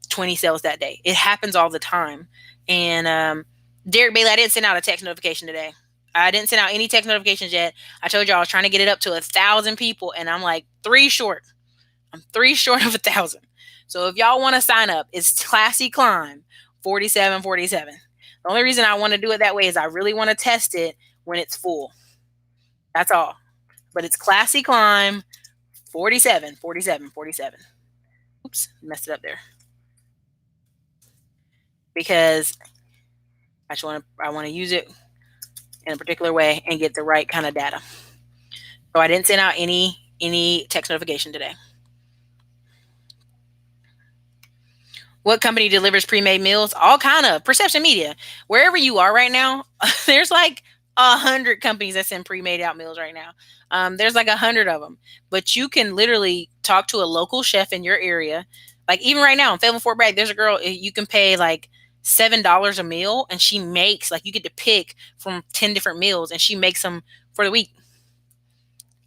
20 sales that day. It happens all the time. And Derek Bailey, I didn't send out a text notification today. I didn't send out any text notifications yet. I told you I was trying to get it up to 1,000 people, and I'm like 3 short. I'm 3 short of 1,000. So if y'all want to sign up, it's Classy Climb 4747. The only reason I want to do it that way is I really want to test it when it's full. That's all. But it's Classy Climb 474747. Oops, messed it up there. Because I want to use it in a particular way and get the right kind of data. So I didn't send out any text notification today. What company delivers pre-made meals? All kind of Perception Media. Wherever you are right now, there's like 100 companies that send pre-made out meals right now. There's like 100 of them, but you can literally talk to a local chef in your area. Like even right now in Fayetteville, Fort Bragg, there's a girl you can pay like $7 a meal, and she makes like you get to pick from 10 different meals, and she makes them for the week.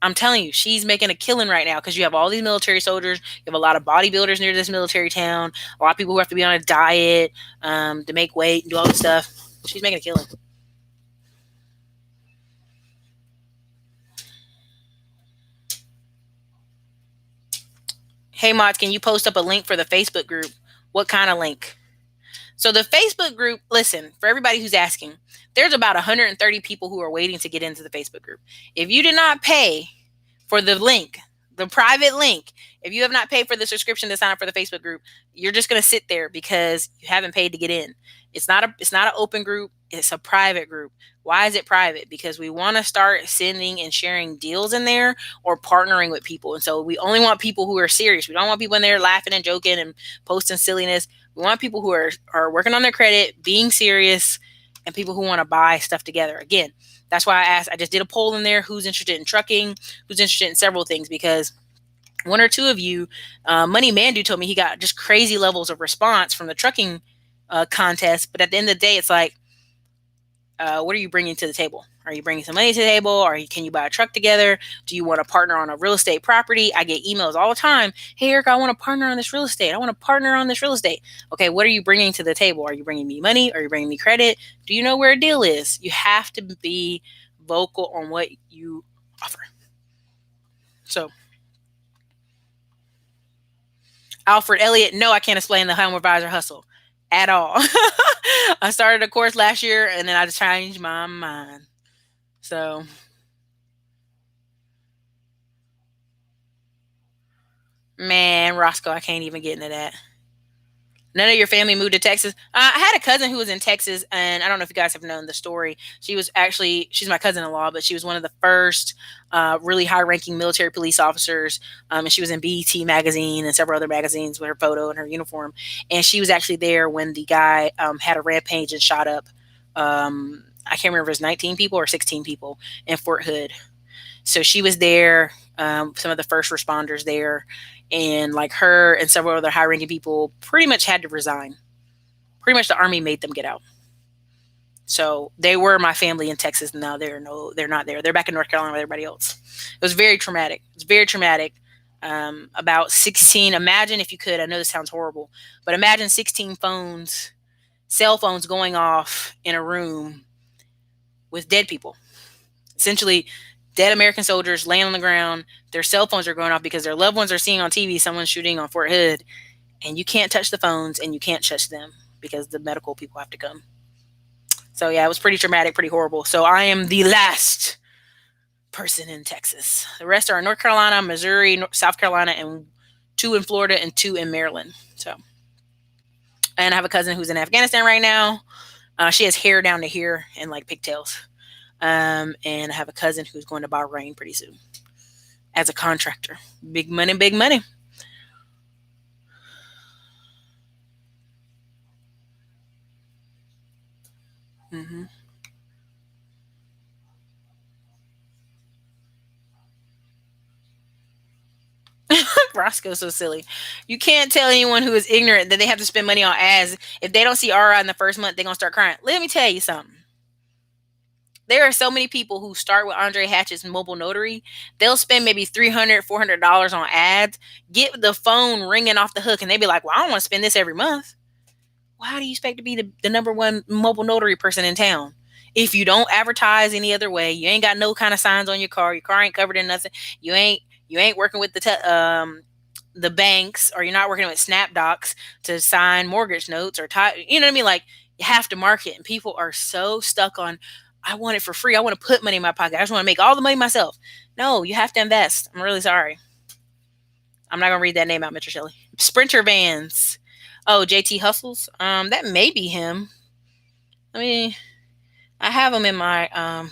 I'm telling you, she's making a killing right now because you have all these military soldiers. You have a lot of bodybuilders near this military town. A lot of people who have to be on a diet to make weight and do all this stuff. She's making a killing. Hey, Mods, can you post up a link for the Facebook group? What kind of link? So the Facebook group, listen, for everybody who's asking, there's about 130 people who are waiting to get into the Facebook group. If you did not pay for the link, the private link, if you have not paid for the subscription to sign up for the Facebook group, you're just going to sit there because you haven't paid to get in. It's not an open group, it's a private group. Why is it private? Because we want to start sending and sharing deals in there or partnering with people. And so we only want people who are serious. We don't want people in there laughing and joking and posting silliness. We want people who are working on their credit, being serious, and people who want to buy stuff together. Again, that's why I just did a poll in there. Who's interested in trucking? Who's interested in several things? Because one or two of you, Money Mandu told me he got just crazy levels of response from the trucking contest. But at the end of the day, it's like, what are you bringing to the table? Are you bringing some money to the table? Or can you buy a truck together? Do you want to partner on a real estate property? I get emails all the time. Hey, Eric, I want to partner on this real estate. I want to partner on this real estate. Okay, what are you bringing to the table? Are you bringing me money? Are you bringing me credit? Do you know where a deal is? You have to be vocal on what you offer. So, Alfred Elliott, no, I can't explain the home advisor hustle at all. I started a course last year and then I just changed my mind. So, man, Roscoe, I can't even get into that. None of your family moved to Texas. I had a cousin who was in Texas, and I don't know if you guys have known the story. She's my cousin-in-law, but she was one of the first really high-ranking military police officers, and she was in BET magazine and several other magazines with her photo and her uniform. And she was actually there when the guy had a rampage and shot up. I can't remember if it was 19 people or 16 people in Fort Hood. So she was there, some of the first responders there, and like her and several other high-ranking people pretty much had to resign. Pretty much the Army made them get out. So they were my family in Texas. Now they're not there. They're back in North Carolina with everybody else. It was very traumatic. It's very traumatic. About 16, imagine if you could, I know this sounds horrible, but imagine 16 cell phones going off in a room with dead people. Essentially, dead American soldiers laying on the ground. Their cell phones are going off because their loved ones are seeing on TV someone shooting on Fort Hood, and you can't touch the phones and you can't touch them because the medical people have to come. So yeah, it was pretty traumatic, pretty horrible. So I am the last person in Texas. The rest are in North Carolina, Missouri, South Carolina, and 2 in Florida and 2 in Maryland. So, and I have a cousin who's in Afghanistan right now. She has hair down to here and like pigtails. And I have a cousin who's going to Bahrain pretty soon as a contractor. Big money, big money. Mm-hmm. Roscoe's so silly. You can't tell anyone who is ignorant that they have to spend money on ads. If they don't see ROI in the first month, they're going to start crying. Let me tell you something. There are so many people who start with Andre Hatchett's mobile notary. They'll spend maybe $300, $400 on ads, get the phone ringing off the hook, and they be like, well, I don't want to spend this every month. Well, how do you expect to be the number one mobile notary person in town? If you don't advertise any other way, you ain't got no kind of signs on your car ain't covered in nothing, you ain't working with the banks, or you're not working with SnapDocs to sign mortgage notes or you know what I mean? Like, you have to market, and people are so stuck on, I want it for free. I want to put money in my pocket. I just want to make all the money myself. No, you have to invest. I'm really sorry. I'm not gonna read that name out, Mr. Shelley. Sprinter Vans. Oh, JT Hustles. That may be him. I mean, I have him in my.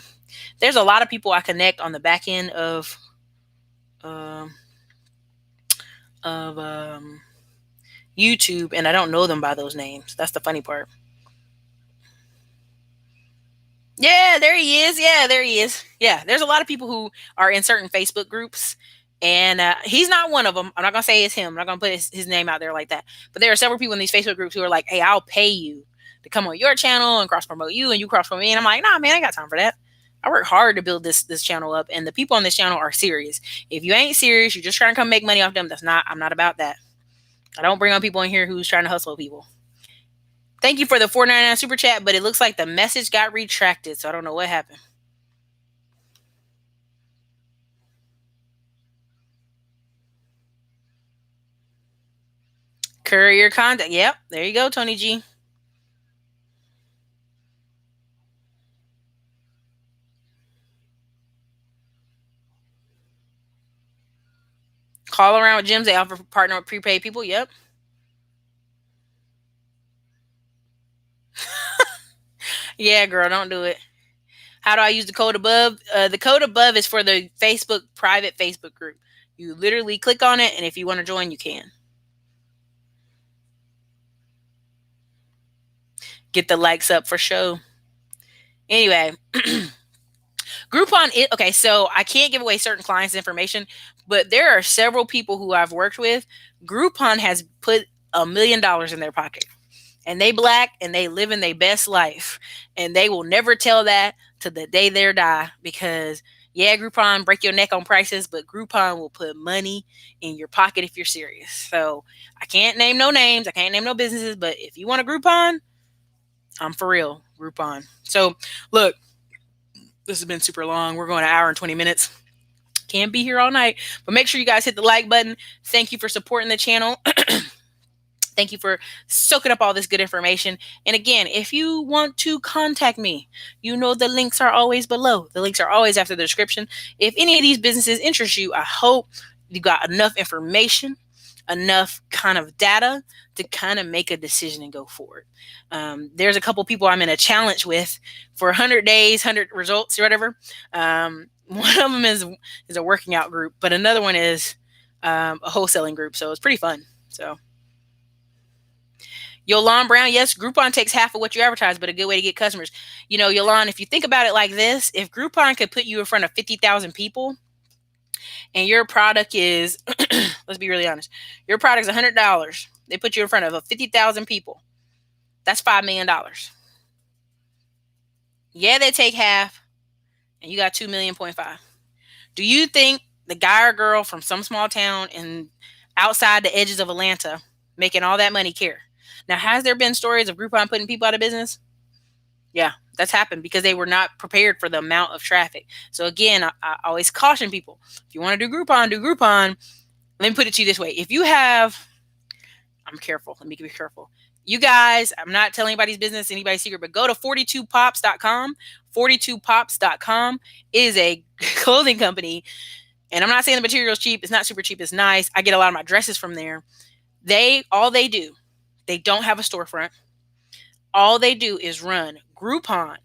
There's a lot of people I connect on the back end of YouTube, and I don't know them by those names. That's the funny part. Yeah, there he is. Yeah, there he is. Yeah, there's a lot of people who are in certain Facebook groups, and he's not one of them. I'm not gonna say it's him. I'm not gonna put his name out there like that. But there are several people in these Facebook groups who are like, "Hey, I'll pay you to come on your channel and cross promote you, and you cross promote me." And I'm like, "Nah, man, I ain't got time for that. I work hard to build this channel up, and the people on this channel are serious. If you ain't serious, you're just trying to come make money off them. I'm not about that. I don't bring on people in here who's trying to hustle people. Thank you for the $4.99 super chat, but it looks like the message got retracted, so I don't know what happened. Courier contact. Yep, there you go, Tony G. Call around with gyms. They offer partner with prepaid people. Yep. Yeah, girl, don't do it. How do I use the code above? The code above is for the private Facebook group. You literally click on it, and if you want to join, you can. Get the likes up for show. Anyway, Groupon is okay. So I can't give away certain clients' information, but there are several people who I've worked with. Groupon has put $1 million in their pocket, and they Black and they living their best life, and they will never tell that to the day they die, because yeah, Groupon break your neck on prices, but Groupon will put money in your pocket if you're serious. So I can't name no names, I can't name no businesses, but if you want a Groupon, I'm for real, Groupon. So look, this has been super long. We're going an hour and 20 minutes. Can't be here all night, but make sure you guys hit the like button. Thank you for supporting the channel. Thank you for soaking up all this good information. And again, if you want to contact me, you know the links are always below. The links are always after the description. If any of these businesses interest you, I hope you got enough information, enough kind of data to kind of make a decision and go forward. There's a couple people I'm in a challenge with for 100 days, 100 results or whatever. One of them is a working out group, but another one is a wholesaling group. So it's pretty fun. So Yolan Brown, yes, Groupon takes half of what you advertise, but a good way to get customers. You know, Yolan, if you think about it like this, if Groupon could put you in front of 50,000 people and your product is, let's be really honest, your product is $100. They put you in front of 50,000 people. That's $5 million. Yeah, they take half and you got 2.5 million. Do you think the guy or girl from some small town and outside the edges of Atlanta making all that money care? Now, has there been stories of Groupon putting people out of business? Yeah, that's happened because they were not prepared for the amount of traffic. So again, I always caution people, if you want to do Groupon, do Groupon. Let me put it to you this way. If you have, I'm careful. Let me be careful. You guys, I'm not telling anybody's business, anybody's secret, but go to 42pops.com. 42pops.com is a clothing company. And I'm not saying the material is cheap. It's not super cheap. It's nice. I get a lot of my dresses from there. All they do, they don't have a storefront. All they do is run Groupon,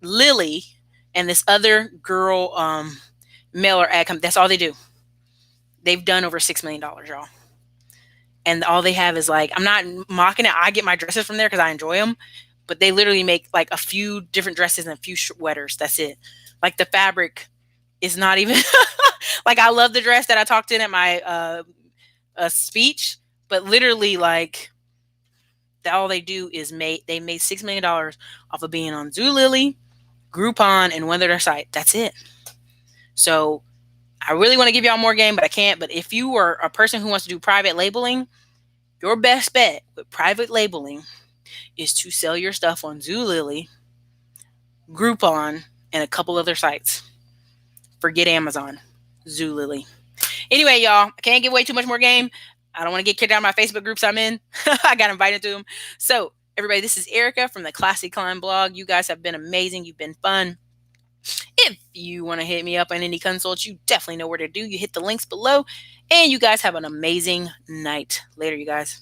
Lily, and this other girl mailer ad company. That's all they do. They've done over $6 million, y'all. And all they have is like, I'm not mocking it. I get my dresses from there because I enjoy them. But they literally make like a few different dresses and a few sweaters. That's it. Like the fabric is not even like, I love the dress that I talked in at my speech, but literally like all they do is they made $6 million off of being on Zulily, Groupon, and one other site. That's it. So I really want to give y'all more game, but I can't. But if you are a person who wants to do private labeling, your best bet with private labeling is to sell your stuff on Zulily, Groupon, and a couple other sites. Forget Amazon. Zulily. Anyway, y'all, I can't give away too much more game. I don't want to get kicked out of my Facebook groups I'm in. I got invited to them. So, everybody, this is Erica from the Classy Climb blog. You guys have been amazing. You've been fun. If you want to hit me up on any consults, you definitely know where to do. You hit the links below. And you guys have an amazing night. Later, you guys.